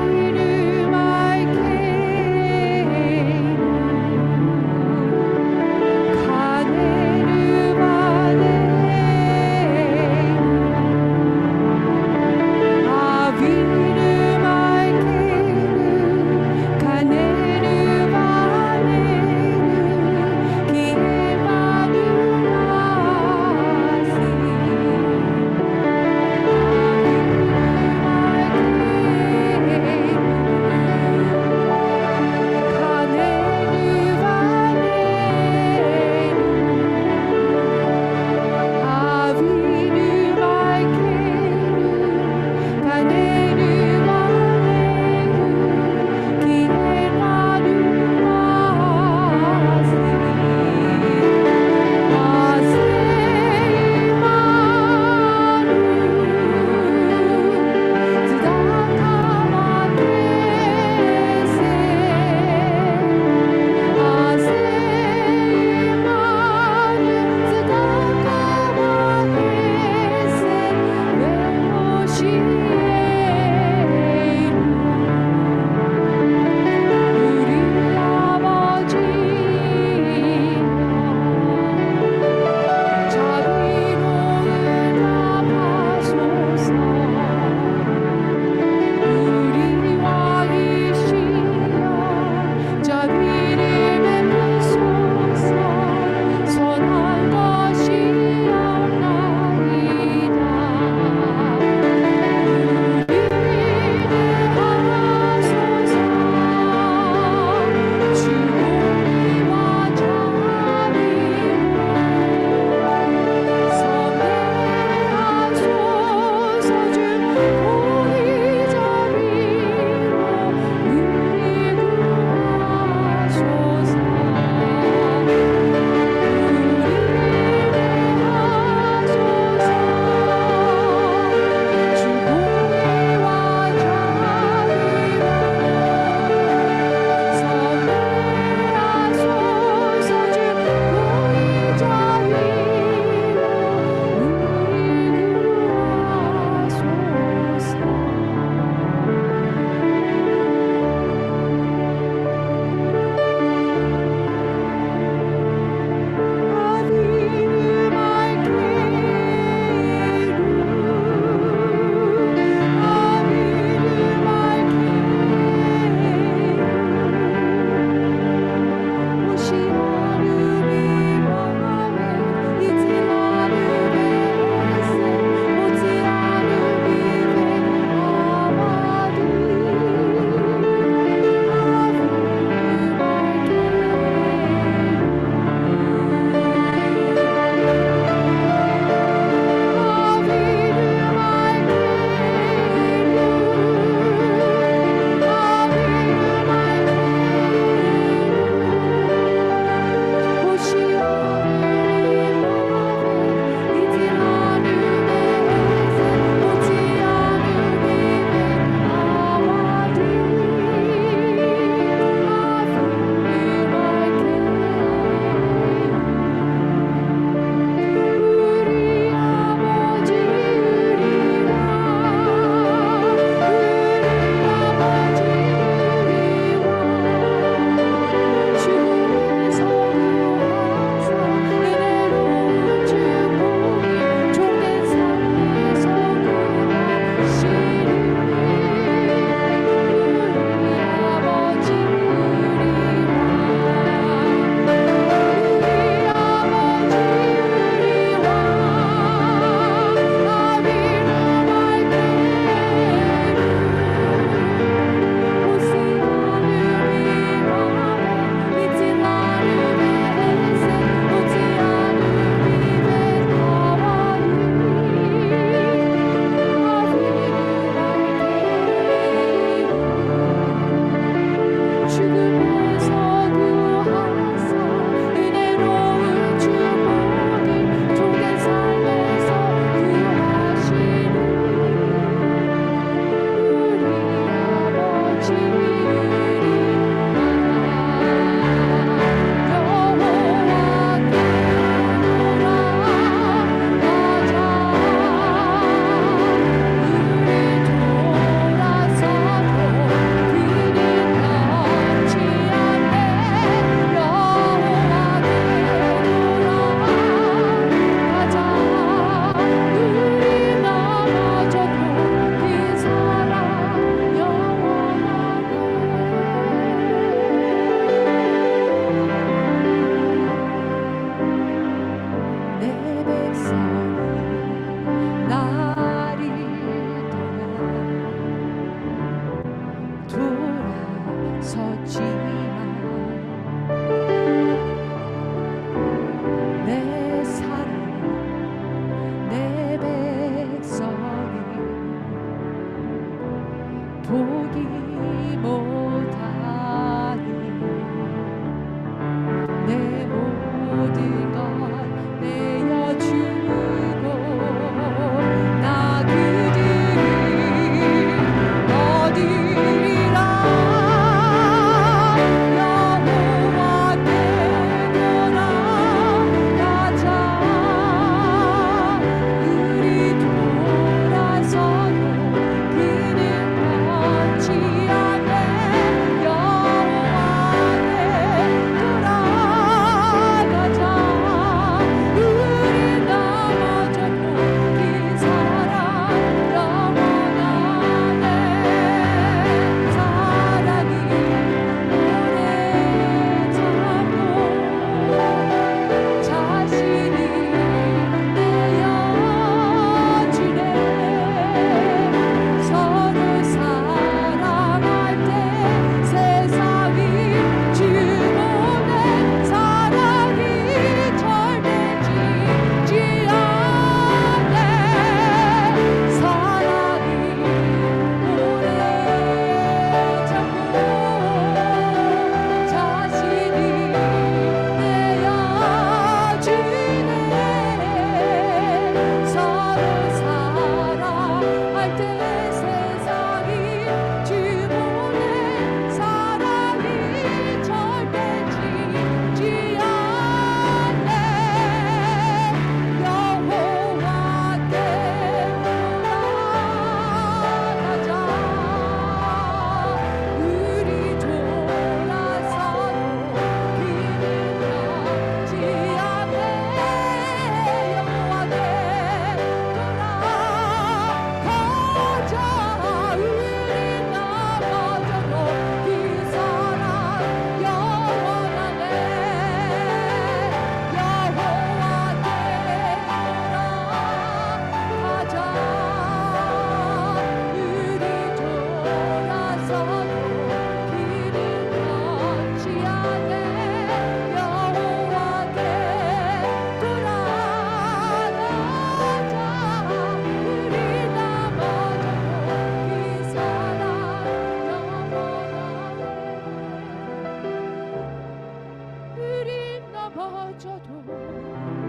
C: 접어져도